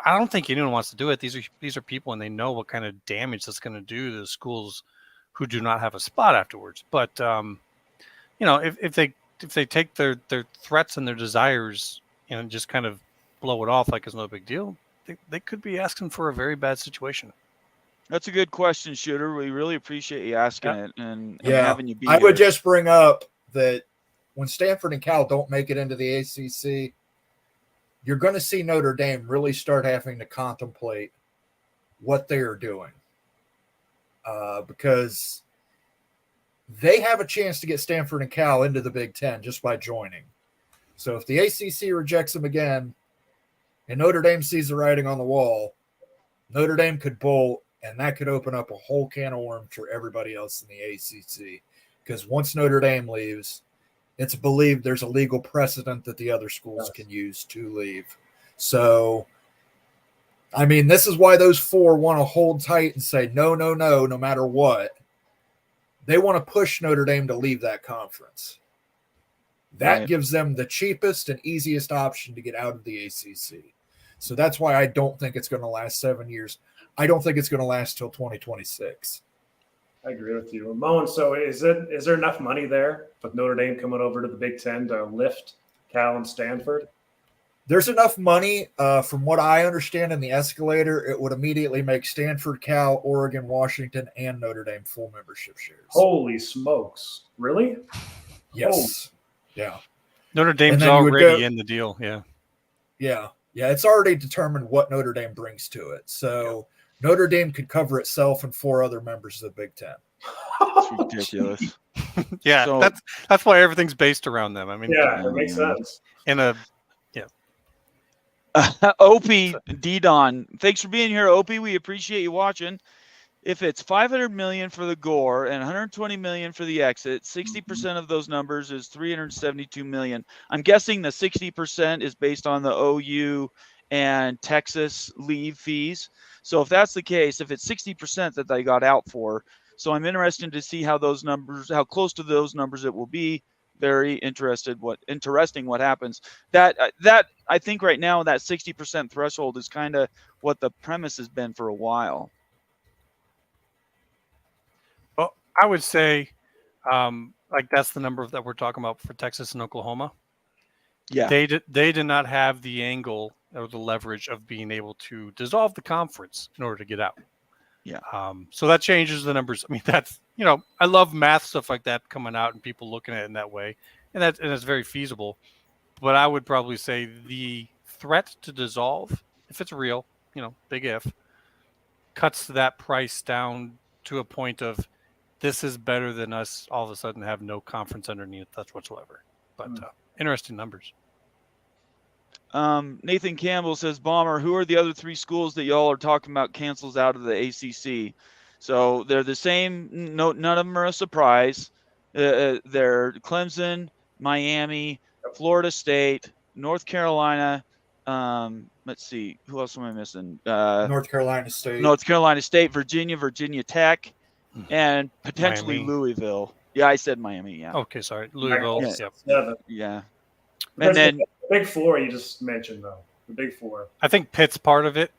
I don't think anyone wants to do it. These are people, and they know what kind of damage that's going to do to the schools who do not have a spot afterwards. But, if they take their threats and their desires and just kind of blow it off like it's no big deal, they could be asking for a very bad situation. That's a good question, Shooter. We really appreciate you asking it and having you be I here. would just bring up that when Stanford and Cal don't make it into the ACC, you're going to see Notre Dame really start having to contemplate what they are doing, because they have a chance to get Stanford and Cal into the Big Ten just by joining. So if the ACC rejects them again and Notre Dame sees the writing on the wall, Notre Dame could bolt, and that could open up a whole can of worms for everybody else in the ACC. Because once Notre Dame leaves, it's believed there's a legal precedent that the other schools can use to leave. So, I mean, this is why those 4 want to hold tight and say, no matter what. They want to push Notre Dame to leave that conference. That Right. gives them the cheapest and easiest option to get out of the ACC. So that's why I don't think it's going to last 7 years. I don't think it's going to last till 2026. I agree with you, Moen. So is there enough money there with Notre Dame coming over to the Big Ten to lift Cal and Stanford? There's enough money, from what I understand in the escalator, it would immediately make Stanford, Cal, Oregon, Washington, and Notre Dame full membership shares. Holy smokes. Really? Yes. Yeah. Notre Dame's then you would already go- in the deal. Yeah. Yeah. Yeah. It's already determined what Notre Dame brings to it. So Notre Dame could cover itself and 4 other members of the Big Ten. It's ridiculous. Yeah. So- that's why everything's based around them. I mean, Yeah, it makes sense. in a Opie D-Don, thanks for being here, Opie. We appreciate you watching. If it's 500 million for the Gore and 120 million for the exit, 60% of those numbers is 372 million. I'm guessing the 60% is based on the OU and Texas leave fees. So if that's the case, if it's 60% that they got out for, so I'm interested to see how those numbers, how close to those numbers it will be. Very interesting what happens. That I think right now that 60% threshold is kind of what the premise has been for a while. Well, I would say, like that's the number that we're talking about for Texas and Oklahoma. Yeah. They did not have the angle or the leverage of being able to dissolve the conference in order to get out. Yeah. So that changes the numbers. I mean, that's, I love math stuff like that coming out and people looking at it in that way, and it's very feasible. But I would probably say the threat to dissolve, if it's real, big if, cuts that price down to a point of this is better than us all of a sudden have no conference underneath us whatsoever. But interesting numbers. Nathan Campbell says, Bomber, who are the other 3 schools that y'all are talking about cancels out of the ACC? So they're the same. No, none of them are a surprise. They're Clemson, Miami, Florida State, North Carolina. Let's see, who else am I missing? North Carolina State. North Carolina State, Virginia Tech, and potentially Miami. Louisville. Yeah, I said Miami. Yeah. Okay, sorry. Louisville. Yeah. Yep. Yeah, Yeah. and And then the Big Four you just mentioned, though. The Big Four. I think Pitt's part of it.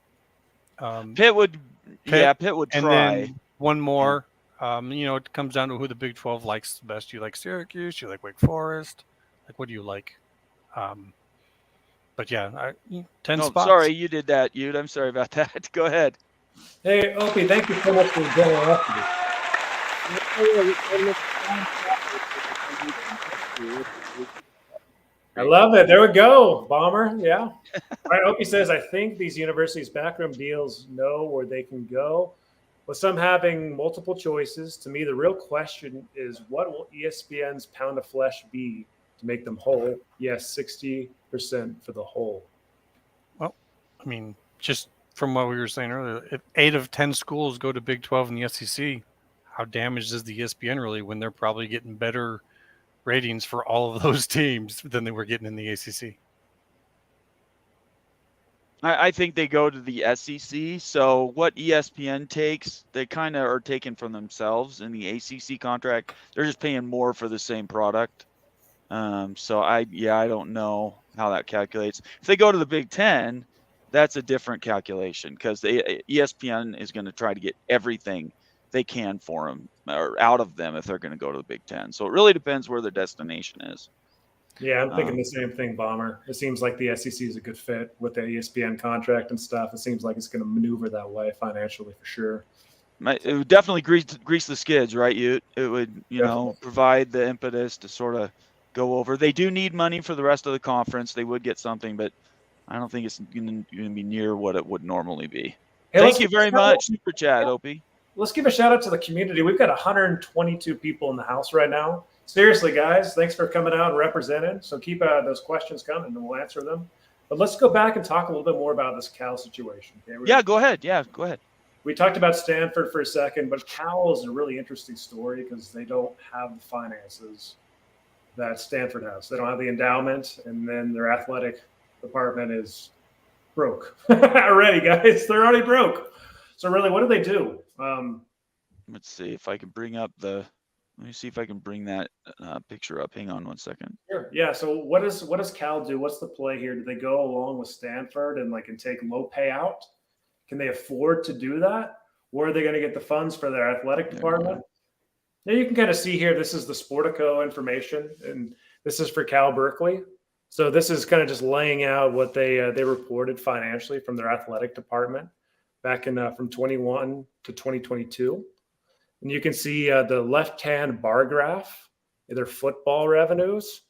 Pitt would Pitt, Pitt would and try. then one more. It comes down to who the Big 12 likes the best. You like Syracuse, you like Wake Forest. Like, what do you like? But yeah, 10 No, spots. sorry, you did that, Ute. I'm sorry about that. Go ahead. Hey, Opie, thank you so much for joining us. I love it. There we go, Bomber. Yeah. All right. Opie says, I think these universities' backroom deals know where they can go. With some having multiple choices, to me, the real question is what will ESPN's pound of flesh be to make them whole? Yes, 60% for the whole. Well, I mean, just from what we were saying earlier, if 8 of 10 schools go to Big 12 and the SEC, how damaged is the ESPN really when they're probably getting better ratings for all of those teams than they were getting in the ACC? I think they go to the SEC. So what ESPN takes, they kind of are taken from themselves in the ACC contract. They're just paying more for the same product. So I don't know how that calculates. If they go to the Big Ten, that's a different calculation because the ESPN is going to try to get everything they can for them or out of them if they're going to go to the Big Ten. So it really depends where their destination is. Yeah, I'm thinking the same thing, Bomber. It seems like the SEC is a good fit with the ESPN contract and stuff. It seems like it's going to maneuver that way financially for sure. It would definitely grease the skids, right? It would, provide the impetus to sort of go over. They do need money for the rest of the conference. They would get something, but I don't think it's going to be near what it would normally be. Hey, Thank you very much, Super Chat, Opie. Let's give a shout out to the community. We've got 122 people in the house right now. Seriously, guys, thanks for coming out and representing. So keep those questions coming, and we'll answer them. But let's go back and talk a little bit more about this Cal situation. Okay? Yeah, go ahead. We talked about Stanford for a second, but Cal is a really interesting story because they don't have the finances that Stanford has. They don't have the endowment, and then their athletic department is broke already, guys. They're already broke. So really, what do they do? Let's see if I can bring up let me see if I can bring that picture up. Hang on one second. Sure. Yeah. So what does Cal do? What's the play here? Do they go along with Stanford and take low payout? Can they afford to do that? Where are they going to get the funds for their athletic department? Now you can kind of see here, this is the Sportico information, and this is for Cal Berkeley. So this is kind of just laying out what they reported financially from their athletic department back in from 21 to 2022. And you can see the left-hand bar graph, their football revenues.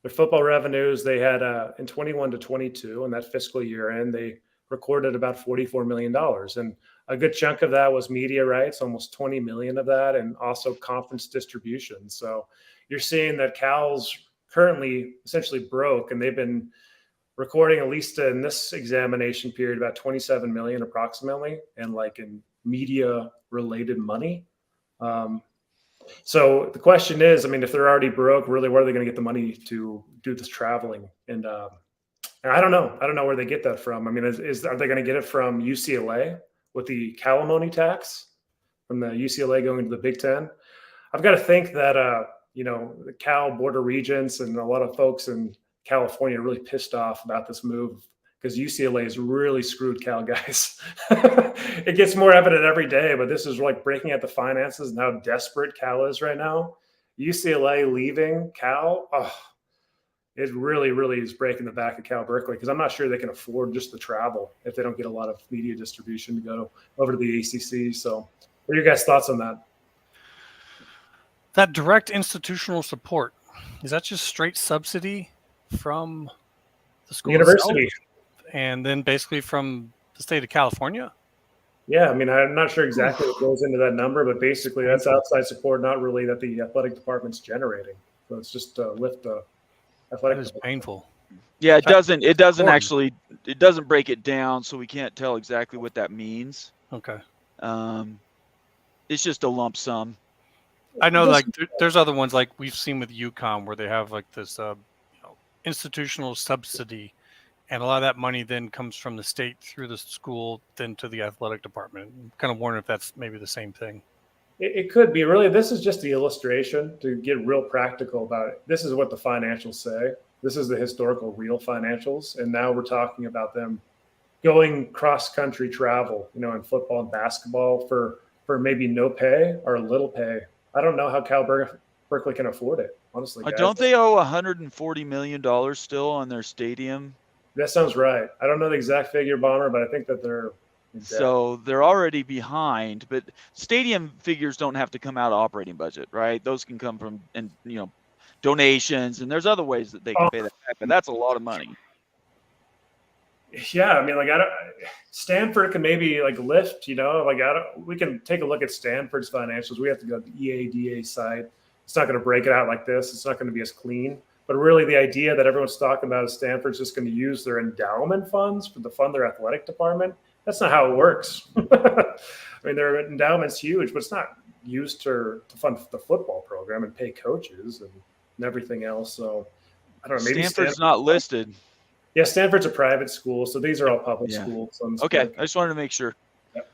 Their football revenues, they had in 21 to 22, and that fiscal year end, they recorded about $44 million. And a good chunk of that was media rights, almost 20 million of that, and also conference distribution. So you're seeing that Cal's currently essentially broke, and they've been recording, at least in this examination period, about 27 million approximately, and in media related money. So the question is, if they're already broke, really, where are they going to get the money to do this traveling? And I don't know. I don't know where they get that from. are they going to get it from UCLA with the Calimony tax from the UCLA going to the Big Ten? I've got to think that, the Cal Board of Regents and a lot of folks in California are really pissed off about this move because UCLA has really screwed Cal, guys. It gets more evident every day, but this is breaking out the finances and how desperate Cal is right now. UCLA leaving Cal, it really, really is breaking the back of Cal Berkeley because I'm not sure they can afford just the travel if they don't get a lot of media distribution to go over to the ACC. So what are your guys' thoughts on that? That direct institutional support, is that just straight subsidy from the school university itself? And then basically from the state of California? Yeah, I'm not sure exactly what goes into that number, but basically that's outside support, not really that the athletic department's generating. So it's just lift the athletic. That is painful. Yeah, it doesn't break it down, so we can't tell exactly what that means. Okay. It's just a lump sum. I know, there's other ones like we've seen with UConn where they have this institutional subsidy, and a lot of that money then comes from the state through the school, then to the athletic department. I'm kind of wondering if that's maybe the same thing. It could be. Really, this is just the illustration to get real practical about it. This is what the financials say. This is the historical real financials, and now we're talking about them going cross-country travel, in football and basketball for for maybe no pay or little pay. I don't know how Berkeley can afford it, honestly. Guys. Don't they owe $140 million still on their stadium? That sounds right. I don't know the exact figure, Bomber, but I think that they're in debt. So they're already behind. But stadium figures don't have to come out of operating budget, right? Those can come from donations, and there's other ways that they can pay that back. But that's a lot of money. Yeah, I mean, like Stanford can maybe like lift, we can take a look at Stanford's financials. We have to go to the EADA side. It's not going to break it out like this. It's not going to be as clean. But really, the idea that everyone's talking about is Stanford's just going to use their endowment funds to fund their athletic department. That's not how it works. I mean, their endowment's huge, but it's not used to fund the football program and pay coaches and everything else. So I don't know. Maybe Stanford's not listed. Yeah, Stanford's a private school, so these are all public schools. Okay, I just wanted to make sure. Yep.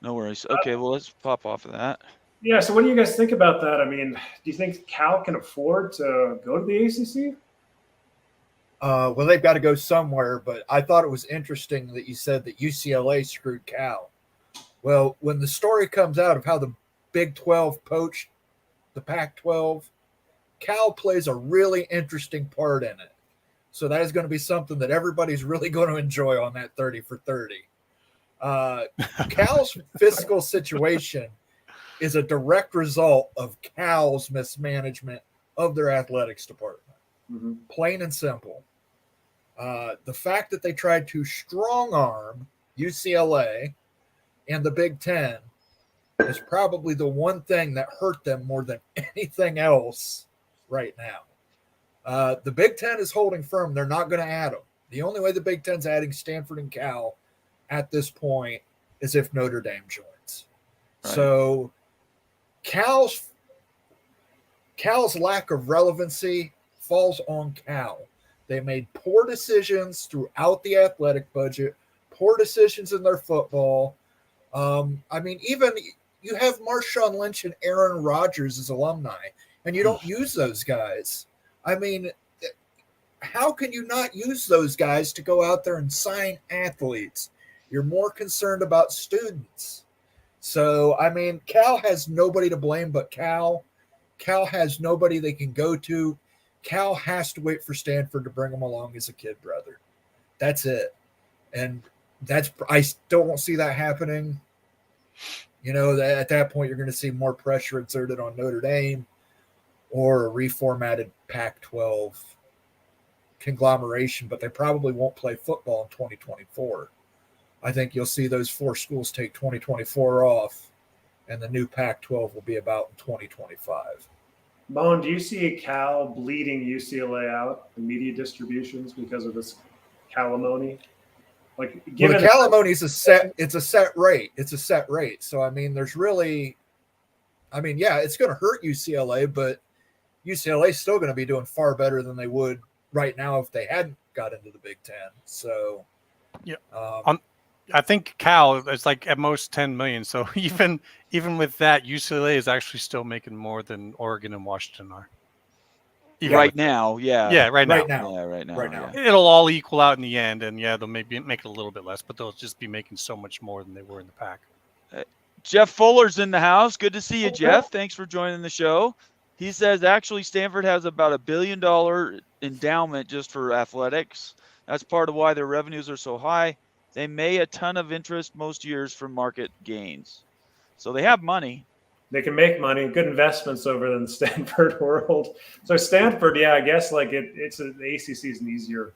No worries. Okay, well, let's pop off of that. Yeah, so what do you guys think about that? I mean, do you think Cal can afford to go to the ACC? Well, they've got to go somewhere, but I thought it was interesting that you said that UCLA screwed Cal. Well, when the story comes out of how the Big 12 poached the Pac-12, Cal plays a really interesting part in it. So that is going to be something that everybody's really going to enjoy on that 30 for 30. Cal's fiscal situation is a direct result of Cal's mismanagement of their athletics department. Mm-hmm. Plain and simple. The fact that they tried to strong arm UCLA and the Big Ten is probably the one thing that hurt them more than anything else right now. The Big Ten is holding firm. They're not going to add them. The only way the Big Ten's adding Stanford and Cal at this point is if Notre Dame joins. Right. So Cal's lack of relevancy falls on Cal. They made poor decisions throughout the athletic budget, poor decisions in their football. I mean, even you have Marshawn Lynch and Aaron Rodgers as alumni, and you don't use those guys. I mean, how can you not use those guys to go out there and sign athletes? You're more concerned about students. So, I mean, Cal has nobody to blame but Cal. Cal has nobody they can go to. Cal has to wait for Stanford to bring him along as a kid brother. That's it. And I still don't see that happening. At that point, you're going to see more pressure exerted on Notre Dame or a reformatted Pac-12 conglomeration, but they probably won't play football in 2024. I think you'll see those four schools take 2024 off, and the new Pac-12 will be about in 2025. Moan, do you see Cal bleeding UCLA out in media distributions because of this calimony? The calimony is a set rate. It's a set rate. So, I mean, it's going to hurt UCLA, but UCLA is still going to be doing far better than they would right now if they hadn't got into the Big Ten. So, yeah, I think Cal is like at most 10 million. So even with that, UCLA is actually still making more than Oregon and Washington are. Right now, yeah. Yeah, right now. Yeah, right now. Yeah. It'll all equal out in the end, and they'll maybe make it a little bit less, but they'll just be making so much more than they were in the Pac. Jeff Fuller's in the house. Good to see you, Jeff. Thanks for joining the show. He says actually Stanford has about $1 billion endowment just for athletics. That's part of why their revenues are so high. They may a ton of interest most years from market gains. So they have money. They can make money, good investments over in the Stanford world. So Stanford, I guess the ACC is an easier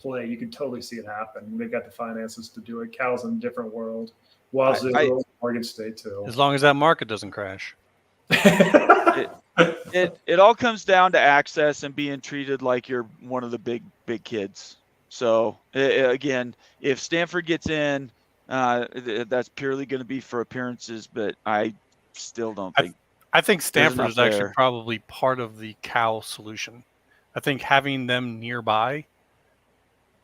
play. You can totally see it happen. They've got the finances to do it. Cal's in a different world. Wazoo, Oregon State too. As long as that market doesn't crash. It all comes down to access and being treated like you're one of the big kids. So again, if Stanford gets in, that's purely going to be for appearances. But I still don't think. I think Stanford is actually probably part of the Cal solution. I think having them nearby,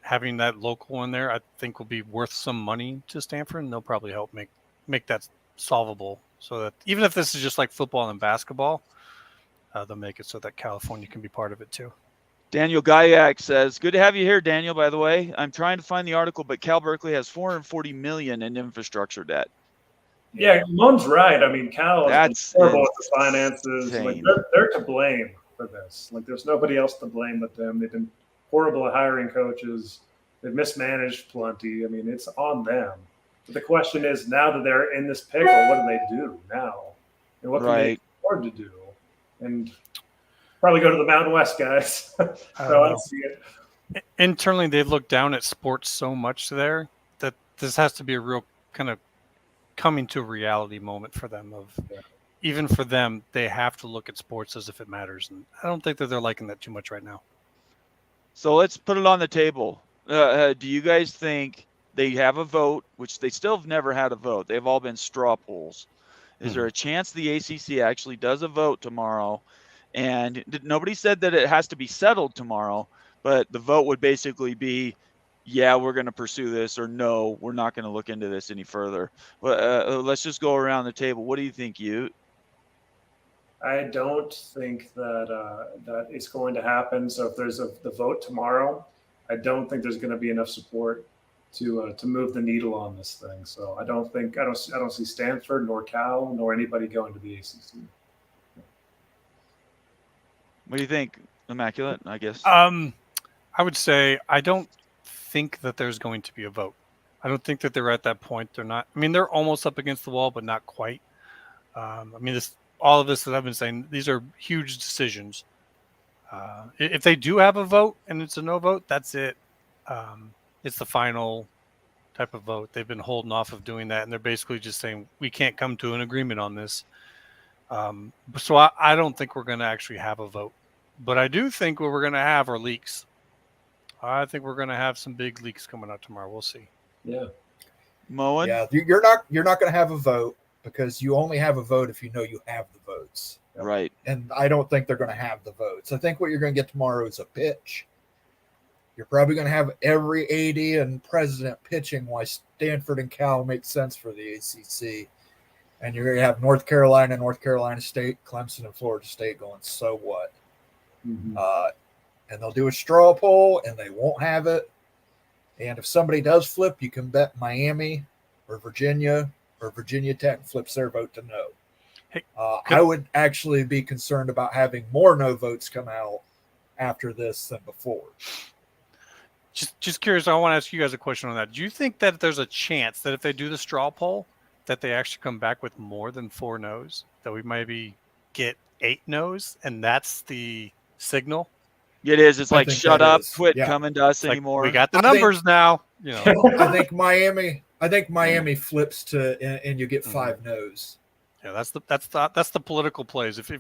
having that local in there, I think will be worth some money to Stanford, and they'll probably help make that solvable. So that even if this is just like football and basketball, they'll make it so that California can be part of it too. Daniel Gayak says, good to have you here, Daniel, by the way. I'm trying to find the article, but Cal Berkeley has $440 million in infrastructure debt. Yeah, Moan's right. I mean, Cal has been That's horrible with the finances. Like insane. they're to blame for this. Like there's nobody else to blame but them. They've been horrible at hiring coaches. They've mismanaged plenty. I mean, it's on them. But the question is, now that they're in this pickle, what do they do now? And what can they Right. afford to do? And probably go to the Mountain West guys. So I see it. Internally, they've looked down at sports so much there that this has to be a real kind of coming to reality moment for them. Even for them, they have to look at sports as if it matters, and I don't think that they're liking that too much right now. So let's put it on the table. Do you guys think they have a vote, which they still have never had a vote? They've all been straw polls. Is there a chance the ACC actually does a vote tomorrow? And nobody said that it has to be settled tomorrow, but the vote would basically be, yeah, we're going to pursue this, or no, we're not going to look into this any further. Let's just go around the table. What do you think, you? I don't think that it's going to happen. So if there's the vote tomorrow, I don't think there's going to be enough support to move the needle on this thing. So I don't see Stanford nor Cal nor anybody going to the ACC. What do you think, Immaculate? I guess. I would say I don't think that there's going to be a vote. I don't think that they're at that point. They're not. I mean, they're almost up against the wall, but not quite. I mean, all of this that I've been saying, these are huge decisions. If they do have a vote and it's a no vote, that's it. It's the final type of vote. They've been holding off of doing that, and they're basically just saying we can't come to an agreement on this. So I don't think we're going to actually have a vote, but I do think what we're going to have are leaks. I think we're going to have some big leaks coming out tomorrow. We'll see. Yeah. Moen? Yeah, you're not going to have a vote because you only have a vote if you know you have the votes. Right. And I don't think they're going to have the votes. I think what you're going to get tomorrow is a pitch. You're probably going to have every AD and president pitching why Stanford and Cal make sense for the ACC. And you're going to have North Carolina, State, Clemson, and Florida State going, so what? Mm-hmm. And they'll do a straw poll, and they won't have it. And if somebody does flip, you can bet Miami or Virginia Tech flips their vote to no. Hey, I would actually be concerned about having more no votes come out after this than before. Just curious, I want to ask you guys a question on that. Do you think that there's a chance that if they do the straw poll, that they actually come back with more than 4 no's, that we maybe get 8 no's, and that's the signal? It is. It's I like, think shut that up, is. quit Yeah. coming to us Like, anymore. we got the I think- numbers now. You know, I think Miami flips to, and you get 5 no's. yeah, that's the political plays. If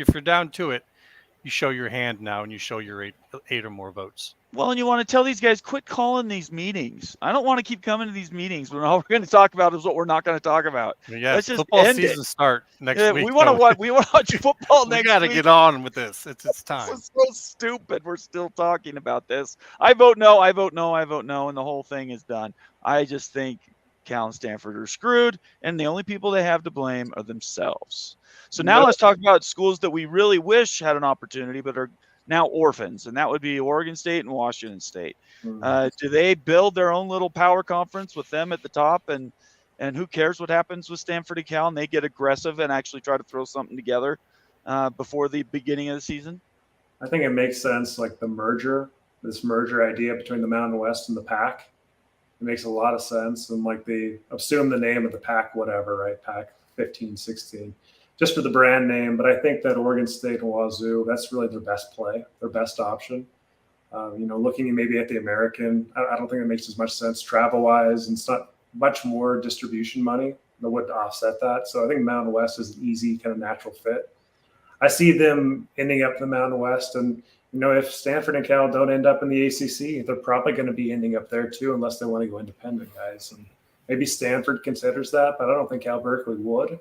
you're down to it, you show your hand now, and you show your eight or more votes. Well, and you want to tell these guys, quit calling these meetings. I don't want to keep coming to these meetings when all we're going to talk about is what we're not going to talk about. I mean, yeah, Let's just football end it. season start next Yeah, week. we want to watch. We want to watch football We next got to week. get on with this. It's time. This is so stupid. We're still talking about this. I vote no. I vote no. I vote no, and the whole thing is done. I just think Cal and Stanford are screwed, and the only people they have to blame are themselves. So now let's talk about schools that we really wish had an opportunity, but are now orphans, and that would be Oregon State and Washington State. Do they build their own little power conference with them at the top, and who cares what happens with Stanford and Cal, and they get aggressive and actually try to throw something together before the beginning of the season? I think it makes sense, like this merger idea between the Mountain West and the Pac. It makes a lot of sense. And like they assume the name of the Pac, whatever, right? Pac 15, 16, just for the brand name. But I think that Oregon State and Wazoo, that's really their best play, their best option. Looking maybe at the American, I don't think it makes as much sense travel-wise, and it's not much more distribution money that would offset that. So I think Mountain West is an easy kind of natural fit. I see them ending up in the Mountain West, and if Stanford and Cal don't end up in the ACC, they're probably going to be ending up there too, unless they want to go independent, guys. And maybe Stanford considers that, but I don't think Cal Berkeley would.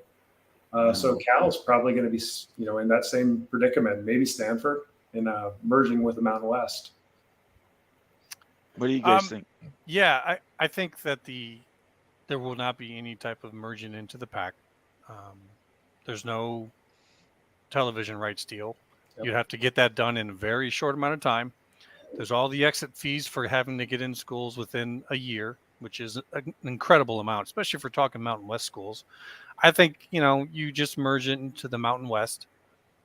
So Cal is probably going to be, in that same predicament. Maybe Stanford in merging with the Mountain West. What do you guys think? Yeah, I think that there will not be any type of merging into the Pac. There's no television rights deal. Yep. You'd have to get that done in a very short amount of time. There's all the exit fees for having to get in schools within a year. which is an incredible amount, especially if we're talking Mountain West schools. I think, you just merge it into the Mountain West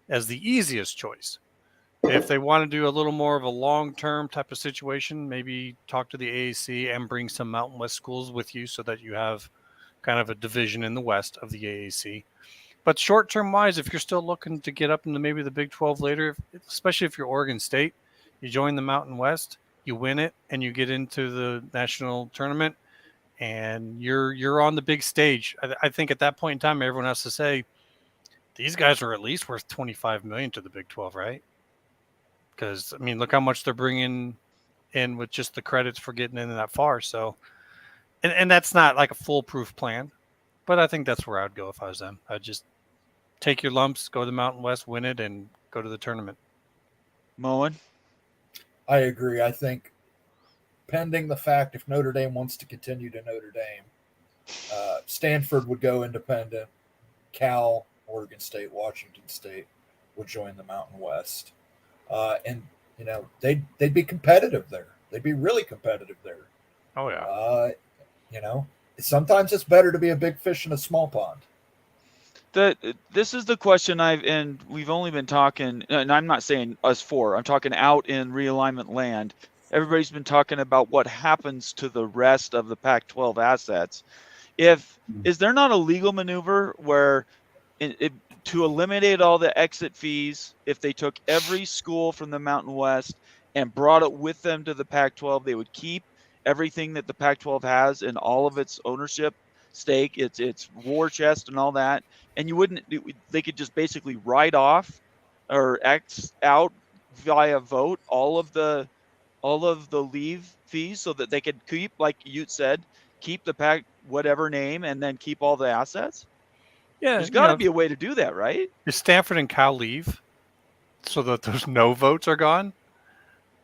as the easiest choice. If they want to do a little more of a long-term type of situation, maybe talk to the AAC and bring some Mountain West schools with you so that you have kind of a division in the West of the AAC. But short-term wise, if you're still looking to get up into maybe the Big 12 later, especially if you're Oregon State, you join the Mountain West, you win it, and you get into the national tournament, and you're on the big stage. I think at that point in time, everyone has to say, these guys are at least worth $25 million to the Big 12, right? Because, I mean, look how much they're bringing in with just the credits for getting in that far. So, and that's not like a foolproof plan, but I think that's where I'd go if I was them. I'd just take your lumps, go to the Mountain West, win it, and go to the tournament. Moen? I agree. I think pending the fact if Notre Dame wants to continue to Notre Dame, Stanford would go independent. Cal, Oregon State, Washington State would join the Mountain West. And, they'd be competitive there. They'd be really competitive there. Oh, yeah. Sometimes it's better to be a big fish in a small pond. This is the question and we've only been talking, and I'm not saying us four, I'm talking out in realignment land. Everybody's been talking about what happens to the rest of the Pac-12 assets. Is there not a legal maneuver where to eliminate all the exit fees, if they took every school from the Mountain West and brought it with them to the Pac-12, they would keep everything that the Pac-12 has and all of its ownership stake, its war chest and all that, and they could just basically write off or X out via vote all of the leave fees so that they could keep, like you said, keep the Pac whatever name and then keep all the assets. Yeah, there's got to be a way to do that, right? Does Stanford and Cal leave so that those no votes are gone?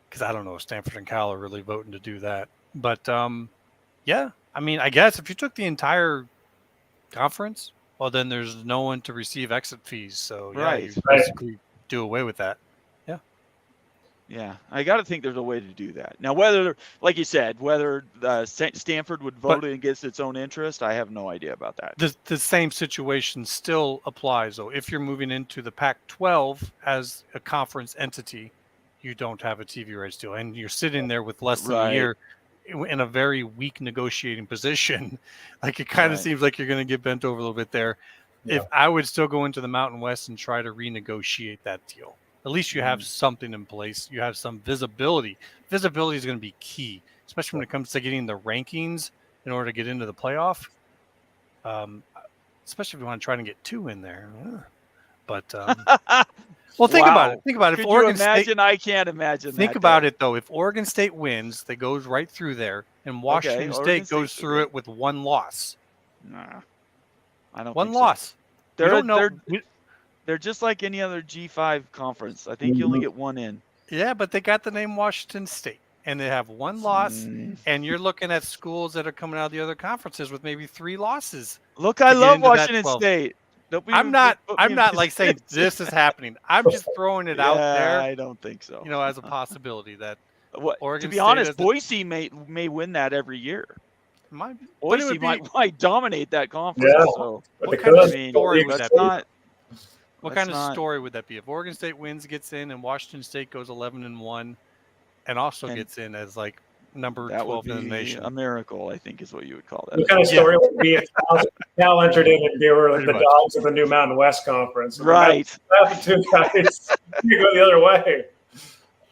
Because I don't know if Stanford and Cal are really voting to do that. But, yeah, I mean, I guess if you took the entire conference, well, then there's no one to receive exit fees. So, yeah, Right. you basically do away with that. Yeah, I got to think there's a way to do that. Now, whether, like you said, whether Stanford would vote against its own interest, I have no idea about that. The same situation still applies, though. If you're moving into the Pac-12 as a conference entity, you don't have a TV rights deal, and you're sitting there with less than a year in a very weak negotiating position. Like, it kind of seems like you're going to get bent over a little bit there. Yeah. If I would still go into the Mountain West and try to renegotiate that deal. At least you have something in place. You have some visibility. Visibility is going to be key, especially when it comes to getting the rankings in order to get into the playoff. Especially if you want to try to get 2 in there. But well, think about it. Think about it. Could if Oregon you imagine? State, I can't imagine. Think about it though. If Oregon State wins, they goes right through there, and Washington State goes through it with 1 loss. Nah, I don't. 1 loss. They're just like any other G5 conference. I think you only get 1 in. Yeah, but they got the name Washington State, and they have 1 loss, and you're looking at schools that are coming out of the other conferences with maybe 3 losses. Look, I love Washington State. I'm not like saying this is happening. I'm just throwing it out there. I don't think so. As a possibility that Oregon to be honest, Boise may win that every year. Boise might dominate that conference. Yeah, so what kind of story would that be? What That's kind of story would that be if Oregon State wins, gets in, and Washington State goes 11-1, and also gets in as like number 12 in the nation? A miracle, I think, is what you would call that. What kind of story would be if Cal entered in and they were like the dogs of the new Mountain West Conference? Right. Have 2 guys. You go the other way.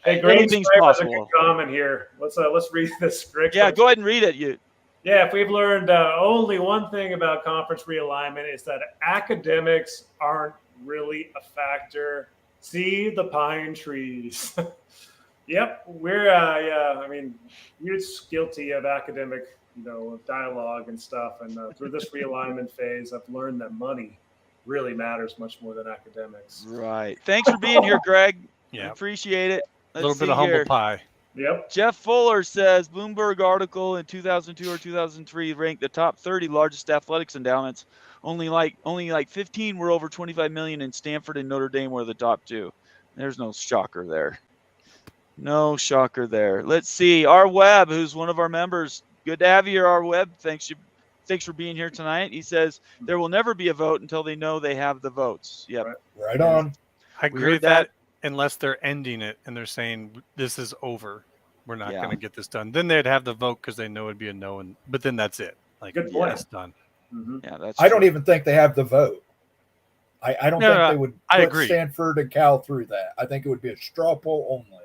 Hey, anything's possible. Comment here. Let's read this script. Yeah, go ahead and read it. Yeah, if we've learned only one thing about conference realignment, is that academics aren't really a factor. See the pine trees. Yep, we're you're guilty of academic, dialogue and stuff. And through this realignment phase, I've learned that money really matters much more than academics. Right. Thanks for being here, Greg. Yeah, appreciate it. A little bit of humble pie. Yep. Jeff Fuller says Bloomberg article in 2002 or 2003 ranked the top 30 largest athletics endowments. Only like 15 were over 25 million, and Stanford and Notre Dame were the top 2. There's no shocker there. No shocker there. Let's see. Our Webb, who's one of our members, good to have you here, our web. Thanks for being here tonight. He says there will never be a vote until they know they have the votes. Yep. Right on. I We agree heard with that unless they're ending it and they're saying this is over. We're not Yeah. going to get this done. Then they'd have the vote because they know it'd be a no, but then that's it. Like, Good point. it's done. Mhm. Yeah, that's I don't true. even think they have the vote. I don't No, think no, they would I put agree. Stanford and Cal through that. I think it would be a straw poll only.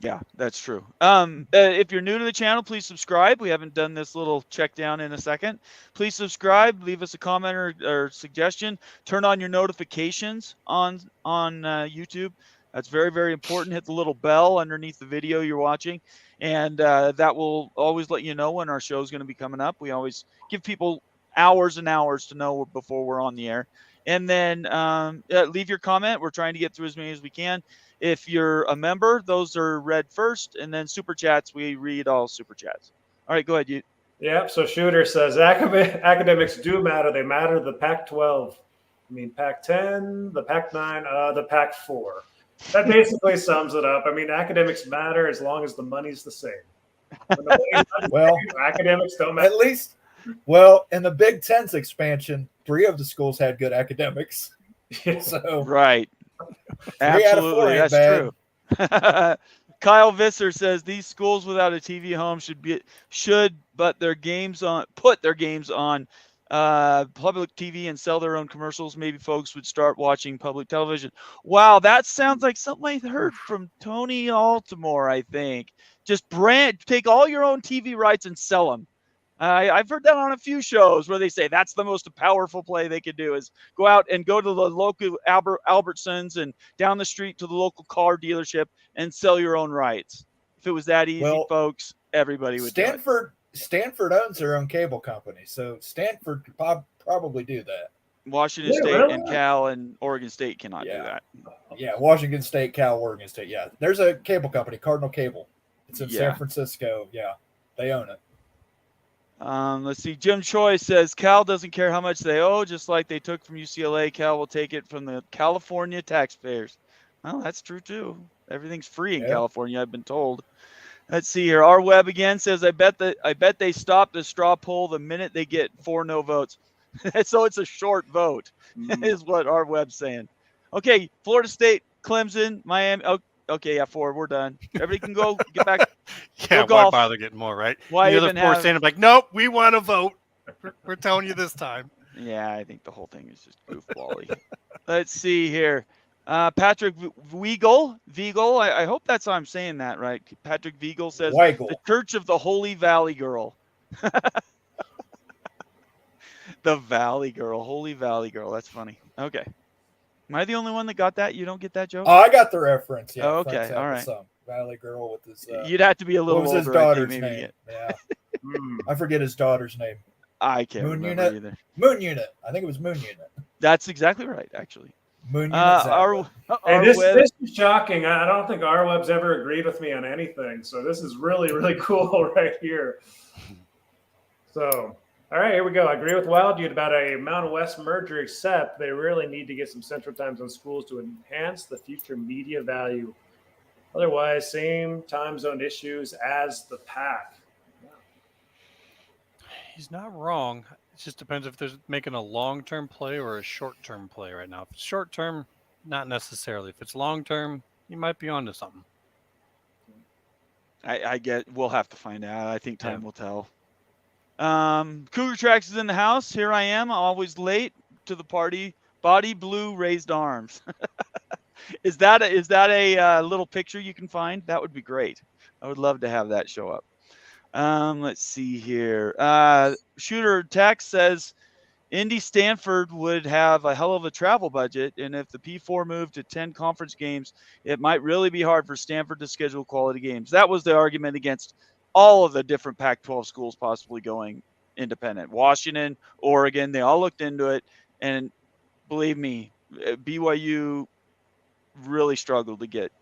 Yeah, that's true. If you're new to the channel, please subscribe. We haven't done this little check down in a second. Please subscribe. Leave us a comment or suggestion. Turn on your notifications on YouTube. That's very, very important. Hit the little bell underneath the video you're watching, and that will always let you know when our show is going to be coming up. We always give people hours and hours to know before we're on the air. And then leave your comment. We're trying to get through as many as we can. If you're a member, those are read first, and then super chats, we read all super chats. All right, go ahead. You. Yep. So Shooter says academics do matter. They matter to the Pac-12. I mean, Pac-10, the Pac-9, the Pac-4. That basically sums it up. I mean, academics matter as long as the money's the same. When the money's not the Well, same, academics don't matter. at least, well, in the Big Ten's expansion, 3 of the schools had good academics. So Right. 3 out of 4 Absolutely, ain't that's bad. true. Kyle Visser says these schools without a TV home should put their games on public TV and sell their own commercials. Maybe folks would start watching public television. Wow, that sounds like something I heard from Tony Altimore. I think just take all your own TV rights and sell them. I've heard that on a few shows where they say that's the most powerful play they could do is go out and go to the local Albertsons and down the street to the local car dealership and sell your own rights. If it was that easy, Well, folks, everybody would do it. Stanford owns their own cable company, so Stanford could probably do that. Washington Yeah, State really? and Cal and Oregon State cannot do Yeah. that. Yeah, Washington State, Cal, Oregon State. Yeah, there's a cable company, Cardinal Cable. It's in Yeah. San Francisco. Yeah, they own it. Let's see. Jim Choi says Cal doesn't care how much they owe, just like they took from UCLA. Cal will take it from the California taxpayers. Well, that's true too. Everything's free in Yeah. California, I've been told. Let's see here. Our web again says I bet they stop the straw poll the minute they get 4 no votes. So it's a short vote, is what our web's saying. Okay, Florida State, Clemson, Miami. Oh, okay, yeah, 4. We're done. Everybody can go get back. Yeah, why golf. bother getting more, right? Why the other even 4 have- standing like, nope, we want to vote. We're telling you this time. Yeah, I think the whole thing is just goofbally. Let's see here. Patrick Weigel. I hope that's how I'm saying that right. Patrick Weigel says Weigel. the Church of the Holy Valley Girl. The Valley Girl, Holy Valley Girl. That's funny. Okay. Am I the only one that got that? You don't get that joke? Oh, I got the reference. Yeah, Oh, okay, Frank's all having right. some Valley Girl with his. You'd have to be a little what was his older, I think, daughter's maybe to name? get- Yeah, Hmm. I forget his daughter's name. I can't Moon remember Unit? either. Moon Unit. I think it was Moon Unit. That's exactly right, actually. Moon Unit. Our Hey, this web- is shocking. I don't think our web's ever agreed with me on anything. So this is really, really cool right here. So, all right, here we go. I agree with Wild Dude about a Mountain West merger, except they really need to get some central time zone schools to enhance the future media value. Otherwise, same time zone issues as the Pac. He's not wrong. It just depends if they're making a long-term play or a short-term play right now. If it's short-term, not necessarily. If it's long-term, you might be onto something. we'll have to find out. I think time will tell. Cougar Tracks is in the house. Here I am, always late to the party. Body blue, raised arms. Is that a little picture you can find? That would be great. I would love to have that show up. Let's see here. Shooter Text says Indy Stanford would have a hell of a travel budget, and if the P4 moved to 10 conference games, it might really be hard for Stanford to schedule quality games. That was the argument against all of the different Pac-12 schools possibly going independent. Washington, Oregon, they all looked into it, and believe me, BYU really struggled to get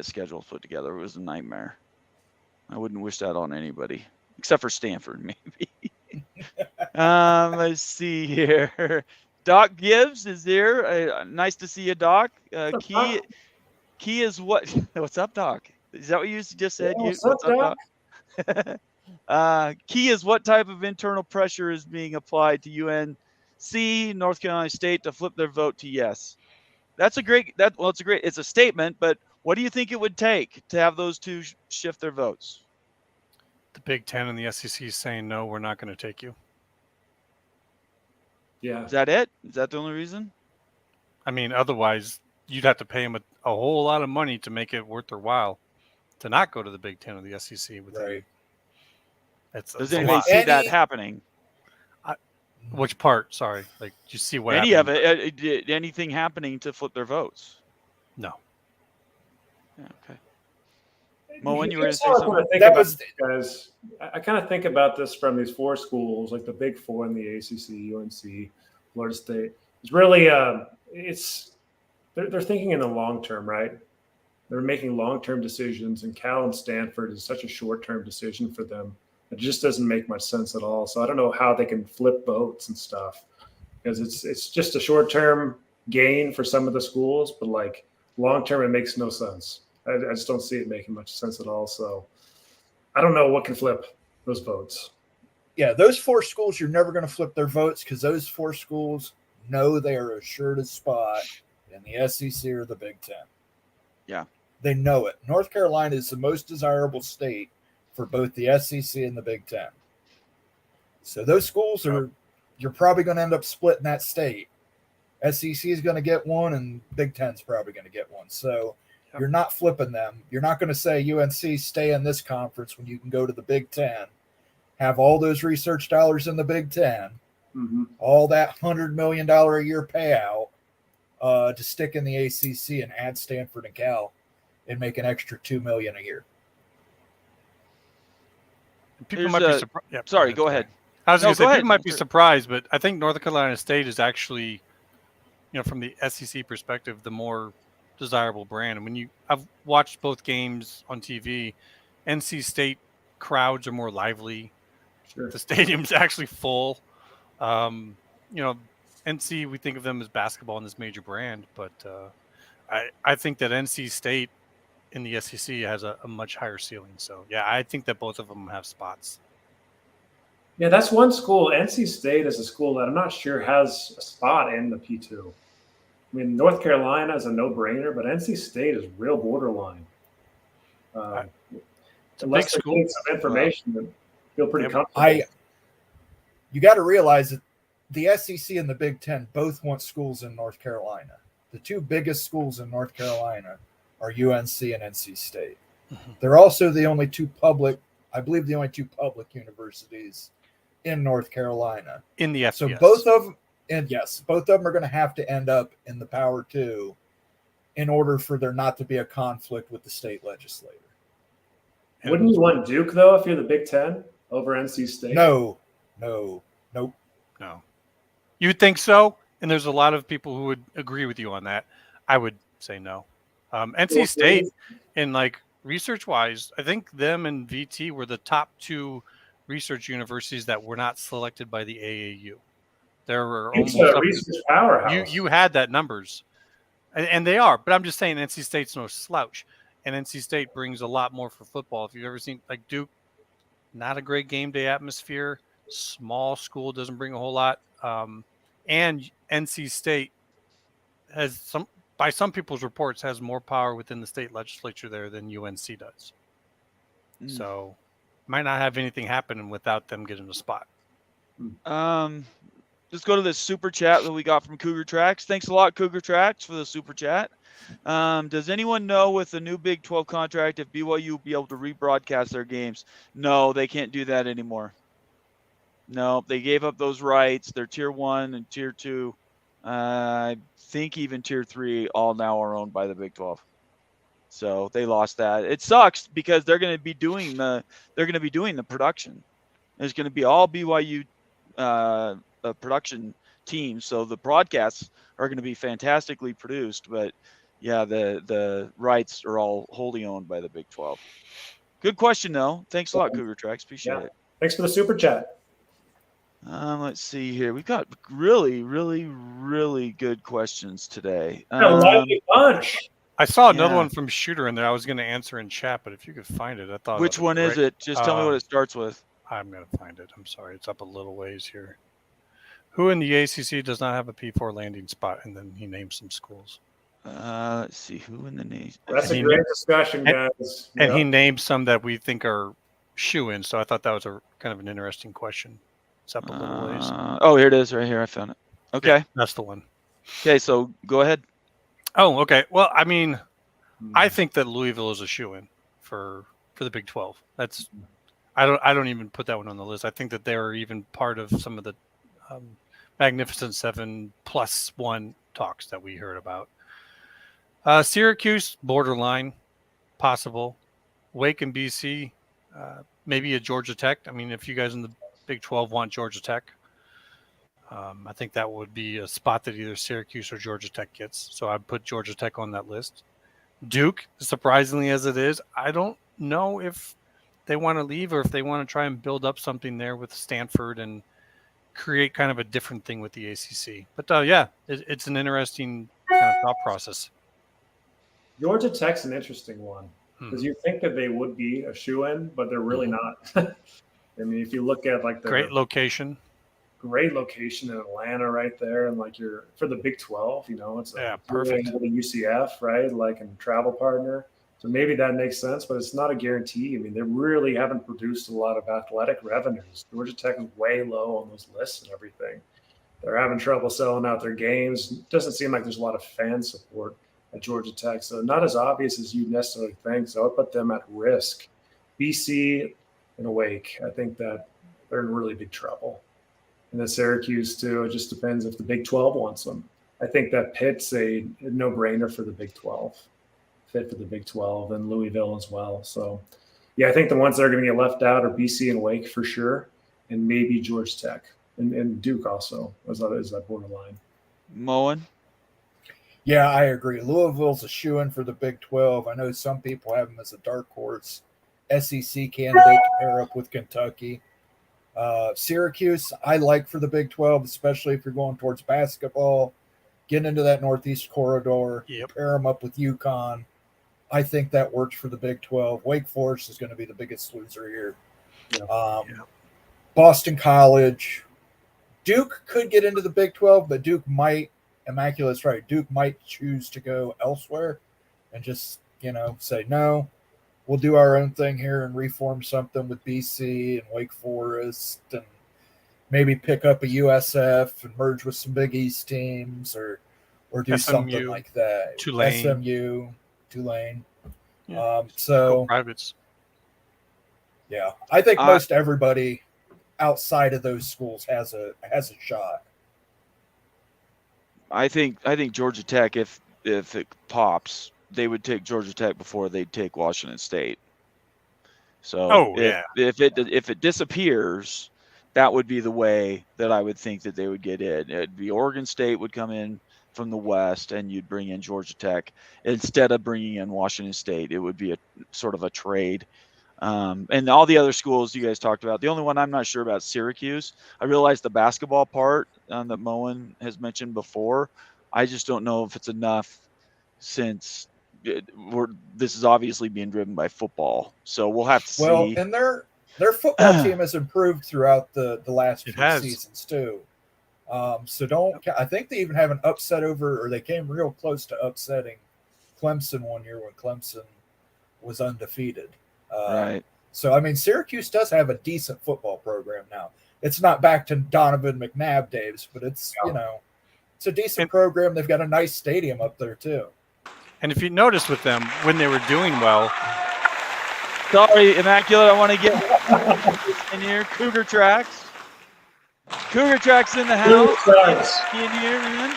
schedules put together. It was a nightmare. I wouldn't wish that on anybody, except for Stanford, maybe. Let's see here. Doc Gibbs is here. Nice to see you, Doc. Key is what? What's up, Doc? Is that what you just said? Yeah, what's up, Doc? Key is what type of internal pressure is being applied to UNC, North Carolina State, to flip their vote to yes? It's a statement, but what do you think it would take to have those two shift their votes? The Big Ten and the SEC saying, no, we're not going to take you. Yeah. Is that it? Is that the only reason? I mean, otherwise, you'd have to pay them a whole lot of money to make it worth their while to not go to the Big Ten or the SEC. Right. Does anybody see that happening? Which part? Sorry. Like, do you see what Any happened? of it? Anything happening to flip their votes? No. Yeah, okay. Mo, when you were going to say That's something? what I think That about was- this, guys. I kind of think about this from these four schools, like the Big Four in the ACC, UNC, Florida State. It's really, they're thinking in the long term, right? They're making long-term decisions, and Cal and Stanford is such a short-term decision for them. It just doesn't make much sense at all. So I don't know how they can flip votes and stuff, because it's just a short-term gain for some of the schools, but like long-term, it makes no sense. I just don't see it making much sense at all. So I don't know what can flip those votes. Yeah, those four schools, you're never going to flip their votes because those four schools know they are assured a spot in the SEC or the Big Ten. Yeah. They know it. North Carolina is the most desirable state for both the SEC and the Big Ten. So those schools you're probably going to end up splitting that state. SEC is going to get one, and Big Ten's probably going to get one. So you're not flipping them. You're not going to say UNC stay in this conference when you can go to the Big Ten, have all those research dollars in the Big Ten, all that $100 million a year payout to stick in the ACC and add Stanford and Cal and make an extra $2 million a year. People might be surprised. Yeah, Sorry, go ahead. I was going to say, ahead. people might be surprised, but I think North Carolina State is actually, from the SEC perspective, the more desirable brand. And I've watched both games on TV, NC State crowds are more lively. Sure. The stadium's actually full. NC, we think of them as basketball and this major brand, but I think that NC State in the SEC has a much higher ceiling. So, yeah, I think that both of them have spots. Yeah, that's one school. NC State is a school that I'm not sure has a spot in the P2. I mean, North Carolina is a no-brainer, but NC State is real borderline. It's a Unless big they need school. some information, that feel pretty comfortable. You got to realize that the SEC and the Big Ten both want schools in North Carolina. The two biggest schools in North Carolina are UNC and NC State. Mm-hmm. They're also the only two public universities in North Carolina. In the FBS. So both of them are going to have to end up in the Power 2 in order for there not to be a conflict with the state legislature. Wouldn't you want Duke, though, if you're the Big Ten over NC State? No. You would think so, and there's a lot of people who would agree with you on that. I would say no. NC State, in research-wise, I think them and VT were the top two research universities that were not selected by the AAU. There were It's almost a research powerhouse. you had that numbers, and they are. But I'm just saying, NC State's no slouch, and NC State brings a lot more for football. If you've ever seen Duke, not a great game day atmosphere. Small school, doesn't bring a whole lot. And NC State has by some people's reports, has more power within the state legislature there than UNC does. So might not have anything happen without them getting a spot. Let's go to this super chat that we got from Cougar Tracks. Thanks a lot, Cougar Tracks, for the super chat. Does anyone know with the new Big 12 contract if BYU will be able to rebroadcast their games? No, they can't do that anymore. No, they gave up those rights. They're tier 1 and tier 2. I think even tier 3 all now are owned by the Big 12. So they lost that. It sucks because they're going to be doing the production. It's going to be all BYU production teams. So the broadcasts are going to be fantastically produced, but yeah, the rights are all wholly owned by the Big 12. Good question though. Thanks a lot, Cougar Tracks. Appreciate it. Thanks for the super chat. Let's see here. We've got really, really, really good questions today. A lively bunch. I saw another Yeah. one from Shooter in there. I was going to answer in chat, but if you could find it, I thought. Which one is it? Just tell me what it starts with. I'm going to find it. I'm sorry. It's up a little ways here. Who in the ACC does not have a P4 landing spot? And then he names some schools. Let's see who in the nation. That's a great discussion, guys. And he named some that we think are shoe-in. So I thought that was a kind of an interesting question. It's up a little ways. Oh, here it is, right here. I found it. Okay. Yeah, that's the one. Okay, so go ahead. Oh, okay. Well, I mean, I think that Louisville is a shoe-in for the Big 12. That's I don't even put that one on the list. I think that they're even part of some of the Magnificent Seven +1 talks that we heard about. Syracuse, borderline, possible. Wake and BC, maybe a Georgia Tech. I mean, if you guys in the Big 12 want Georgia Tech, I think that would be a spot that either Syracuse or Georgia Tech gets. So I'd put Georgia Tech on that list. Duke, surprisingly as it is, I don't know if they want to leave or if they want to try and build up something there with Stanford and create kind of a different thing with the ACC. But yeah, it's an interesting kind of thought process. Georgia Tech's an interesting one because you think that they would be a shoe-in, but they're really not. I mean, if you look at like the great location in Atlanta right there, and like you're for the Big 12, it's perfect. The UCF, right? Like and travel partner. So maybe that makes sense, but it's not a guarantee. I mean, they really haven't produced a lot of athletic revenues. Georgia Tech is way low on those lists and everything. They're having trouble selling out their games. It doesn't seem like there's a lot of fan support at Georgia Tech. So not as obvious as you necessarily think. So I would put them at risk. BC and Wake, I think that they're in really big trouble. And then Syracuse too. It just depends if the Big 12 wants them. I think that Pitt's a no-brainer for the Big 12. Fit for the Big 12 and Louisville as well. So, yeah, I think the ones that are going to get left out are BC and Wake for sure, and maybe Georgia Tech and Duke also is that borderline. Moen? Yeah, I agree. Louisville's a shoo-in for the Big 12. I know some people have them as a dark horse SEC candidate to pair up with Kentucky. Syracuse, I like for the Big 12, especially if you're going towards basketball. Get into that Northeast corridor, pair them up with UConn. I think that works for the Big 12. Wake Forest is going to be the biggest loser here. Boston College. Duke could get into the Big 12, but Duke might, Immaculate's right, Duke might choose to go elsewhere and just, say, no, we'll do our own thing here and reform something with BC and Wake Forest and maybe pick up a USF and merge with some Big East teams or do something like that. SMU, Tulane. So privates. Yeah, I think most everybody outside of those schools has a shot. I think Georgia Tech, if it pops, they would take Georgia Tech before they'd take Washington State. So if it disappears, that would be the way that I would think that they would get in. It'd be Oregon State would come in from the West, and you'd bring in Georgia Tech instead of bringing in Washington State. It would be a sort of a trade. And all the other schools you guys talked about, the only one I'm not sure about is Syracuse. I realize the basketball part that Moen has mentioned before. I just don't know if it's enough since this is obviously being driven by football. So we'll have to see. Well, and their football team has improved throughout the last few seasons too. So I think they even have an upset or they came real close to upsetting Clemson one year when Clemson was undefeated. Right. So, I mean, Syracuse does have a decent football program now. It's not back to Donovan McNabb days, but it's, it's a decent program. They've got a nice stadium up there too. And if you notice with them, when they were doing well. Sorry, Immaculate, I want to get in here. Cougar Tracks. Cougar Tracks in the house. In here, man.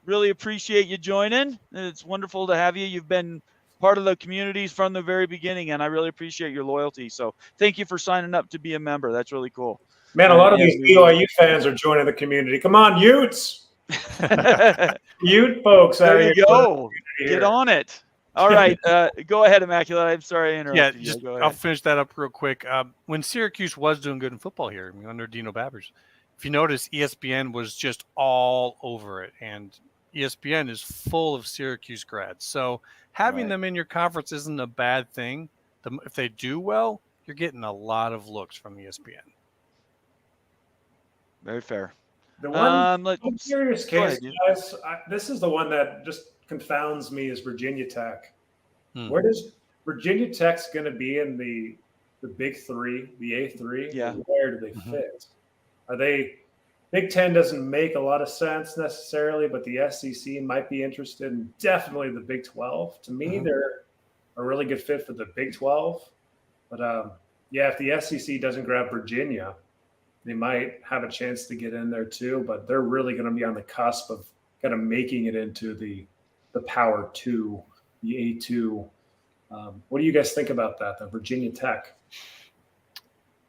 Really appreciate you joining. It's wonderful to have you. You've been part of the communities from the very beginning, and I really appreciate your loyalty. So thank you for signing up to be a member. That's really cool. Man, a lot of these BYU fans are joining the community. Come on, Utes. Ute folks. There you go. Get on it. All right. Go ahead, Immaculate. I'm sorry I interrupted you. Go ahead. I'll finish that up real quick. When Syracuse was doing good in football here, under Dino Babbers, if you notice, ESPN was just all over it. And ESPN is full of Syracuse grads. So having Right. them in your conference isn't a bad thing. If they do well, you're getting a lot of looks from ESPN. Very fair. The one Let's I'm curious go case, ahead, dude. guys. This is the one that just confounds me is Virginia Tech. Hmm. Where does Virginia Tech's going to be in the Big Three, the A3? Yeah. Where do they Mhm. fit? Are they Big Ten doesn't make a lot of sense necessarily, but the SEC might be interested, and definitely the Big 12. To me, Mhm. they're a really good fit for the Big 12. But yeah, if the SEC doesn't grab Virginia, they might have a chance to get in there too. But they're really going to be on the cusp of kind of making it into the Power Two, the A2. What do you guys think about that? The Virginia Tech.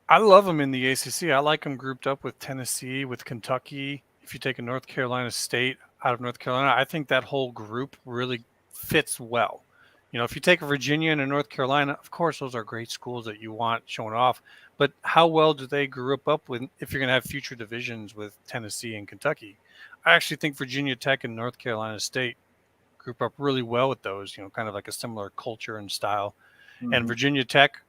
I love them in the ACC. I like them grouped up with Tennessee, with Kentucky. If you take a North Carolina State out of North Carolina, I think that whole group really fits well. You know, if you take a Virginia and a North Carolina, of course, those are great schools that you want showing off. But how well do they group up with if you're going to have future divisions with Tennessee and Kentucky? I actually think Virginia Tech and North Carolina State group up really well with those, you know, kind of like a similar culture and style. Mm-hmm. And Virginia Tech,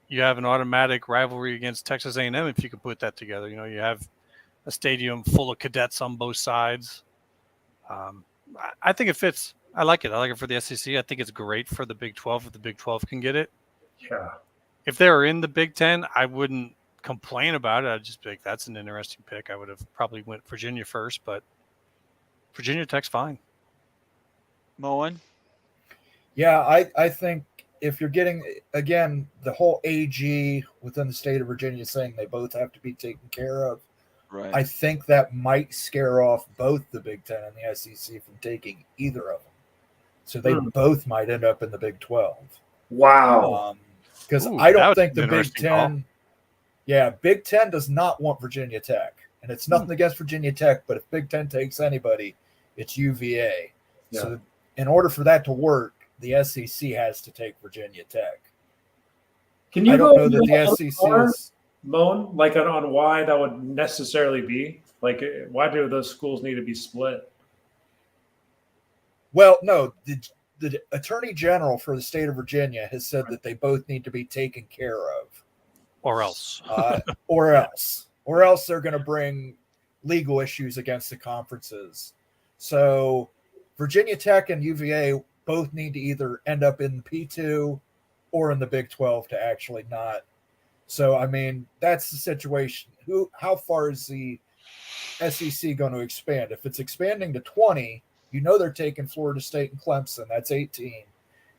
you have an automatic rivalry against Texas A&M if you can put that together. You know, you have a stadium full of cadets on both sides. I think it fits. I like it. I like it for the SEC. I think it's great for the Big 12 if the Big 12 can get it. Yeah. If they were in the Big 10, I wouldn't complain about it. I'd just be like, that's an interesting pick. I would have probably went Virginia first, but Virginia Tech's fine. Moen? Yeah, I think if you're getting, again, the whole AG within the state of Virginia saying they both have to be taken care of, Right. I think that might scare off both the Big Ten and the SEC from taking either of them. So they both might end up in the Big 12. Wow. Because Ooh, I that don't was think an the Big interesting call. Ten, Big Ten does not want Virginia Tech. And it's nothing against Virginia Tech, but if Big Ten takes anybody, it's UVA. Yeah. So in order for that to work, the SEC has to take Virginia Tech. Can you I don't go know that into the a little SEC more, is. Moan, like on why that would necessarily be? Like, why do those schools need to be split? Well, no, the Attorney General for the state of Virginia has said that they both need to be taken care of. Or else. Or else they're going to bring legal issues against the conferences. So Virginia Tech and UVA both need to either end up in P2 or in the Big 12 to actually not. So, I mean, that's the situation. How far is the SEC going to expand? If it's expanding to 20, you know they're taking Florida State and Clemson. That's 18.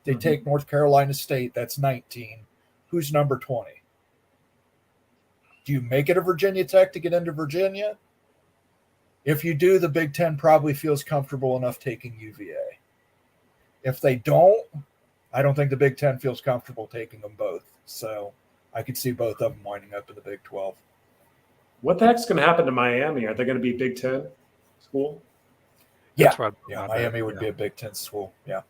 They take North Carolina State. That's 19. Who's number 20? Do you make it a Virginia Tech to get into Virginia? If you do, the Big Ten probably feels comfortable enough taking UVA. If they don't, I don't think the Big Ten feels comfortable taking them both. So I could see both of them winding up in the Big 12. What the heck's going to happen to Miami? Are they going to be Big Ten school? That's what Miami would be a Big Ten school. Yeah.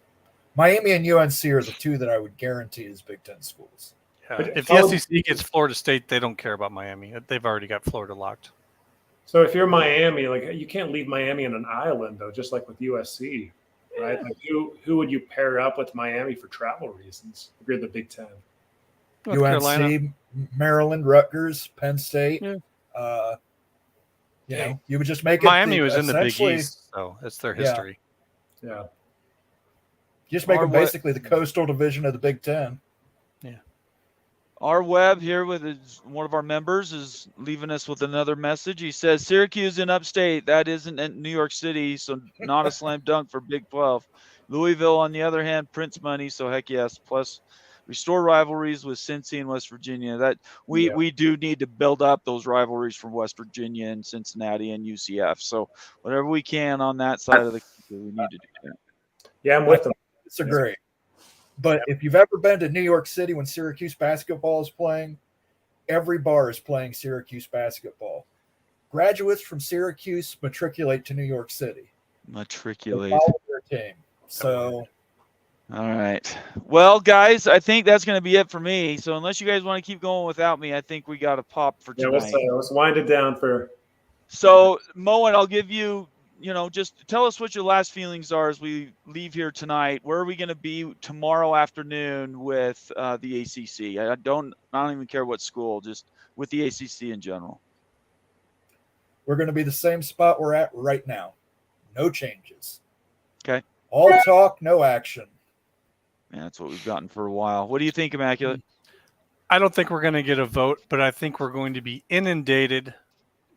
Miami and UNC are the two that I would guarantee as Big Ten schools. Yeah. But If the SEC gets Florida State, they don't care about Miami. They've already got Florida locked. So if you're Miami, like you can't leave Miami on an island though, just like with USC, right? Like who would you pair up with Miami for travel reasons if you're the Big Ten? North UNC, Carolina. Maryland, Rutgers, Penn State. Yeah. You would just make it. Miami was in the Big essentially- East, so it's their Yeah. history. Yeah. Just make Or them what- basically the coastal division of the Big Ten. Our Webb here one of our members is leaving us with another message. He says Syracuse in upstate, that isn't in New York City, so not a slam dunk for Big 12. Louisville, on the other hand, prints money, so heck yes. Plus, restore rivalries with Cincy and West Virginia. That we do need to build up those rivalries from West Virginia and Cincinnati and UCF. So whatever we can on that side of the country, we need to do that. Yeah, I'm with them. Disagree. But if you've ever been to New York City when Syracuse basketball is playing, every bar is playing Syracuse basketball. Graduates from Syracuse matriculate to New York City. They Matriculate. follow their team. So All right. Well, guys, I think that's going to be it for me. So unless you guys want to keep going without me, I think we got to pop for Yeah, tonight. let's wind it down for. So, Moen, I'll give you just tell us what your last feelings are as we leave here tonight. Where are we going to be tomorrow afternoon with the ACC? I don't even care what school, just with the ACC in general. We're going to be the same spot we're at right now. No changes. Okay. All talk, no action. Yeah, that's what we've gotten for a while. What do you think, Immaculate? I don't think we're going to get a vote, but I think we're going to be inundated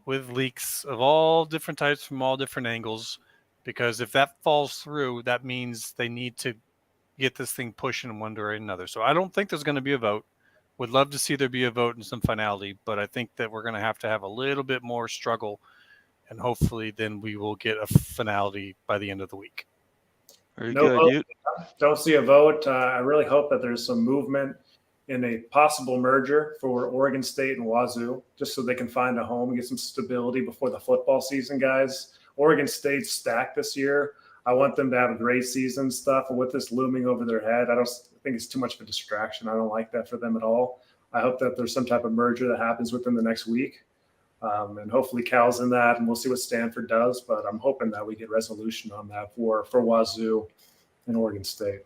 with leaks of all different types from all different angles, because if that falls through, that means they need to get this thing pushing in one direction or another. So I don't think there's going to be a vote. Would love to see there be a vote and some finality, but I think that we're going to have a little bit more struggle, and hopefully then we will get a finality by the end of the week. Very No good. vote. You, Don't see a vote. I really hope that there's some movement in a possible merger for Oregon State and Wazoo, just so they can find a home and get some stability before the football season, guys. Oregon State's stacked this year. I want them to have a great season stuff. And with this looming over their head, I think it's too much of a distraction. I don't like that for them at all. I hope that there's some type of merger that happens within the next week. And hopefully Cal's in that, and we'll see what Stanford does. But I'm hoping that we get resolution on that for Wazoo and Oregon State.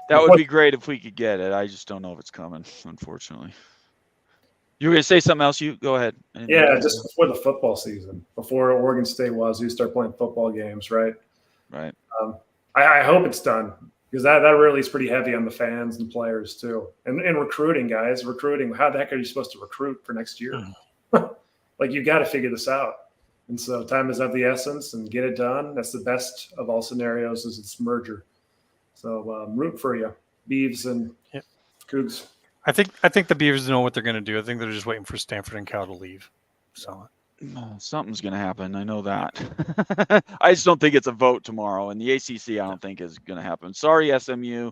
that would be great if we could get it. I just don't know if it's coming, unfortunately. You were going to say something else? You go ahead. Yeah, just before the football season, before Oregon State Wazoo start playing football games, right? Right. I hope it's done, because that really is pretty heavy on the fans and players too. And recruiting, guys, recruiting. How the heck are you supposed to recruit for next year? Like, you got to figure this out. And so time is of the essence, and get it done. That's the best of all scenarios, is its merger. So root for you, Beavs and Cougs. I think the Beavers know what they're going to do. I think they're just waiting for Stanford and Cal to leave. So something's going to happen. I know that. I just don't think it's a vote tomorrow. And the ACC, I don't think is going to happen. Sorry, SMU,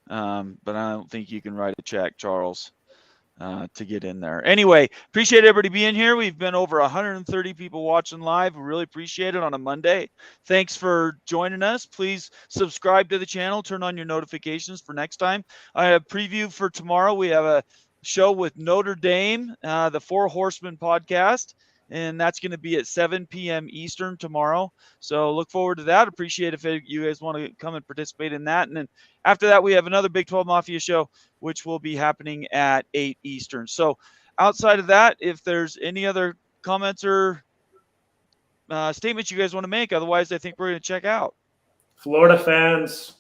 but I don't think you can write a check, Charles, to get in there. Anyway, appreciate everybody being here. We've been over 130 people watching live. We really appreciate it on a Monday. Thanks for joining us. Please subscribe to the channel. Turn on your notifications for next time. I have a preview for tomorrow. We have a show with Notre Dame, the Four Horsemen podcast, and that's going to be at 7 p.m. Eastern tomorrow. So look forward to that. Appreciate if you guys want to come and participate in that. And then after that, we have another Big 12 Mafia show, which will be happening at 8 Eastern. So outside of that, if there's any other comments or statements you guys want to make, otherwise I think we're going to check out. Florida fans,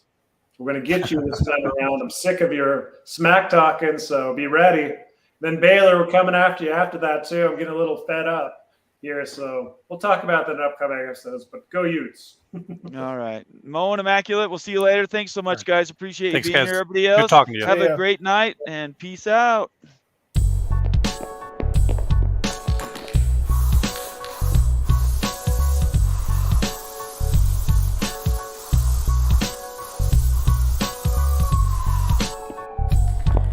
we're going to get you this time around. I'm sick of your smack talking, so be ready. Then Baylor, we're coming after you after that too. I'm getting a little fed up here, so we'll talk about that in upcoming episodes, but go Utes. All right. Mo and Immaculate, we'll see you later. Thanks so much, guys. Appreciate you being guys. here. Everybody else, Good talking to you. have a great night, and peace out.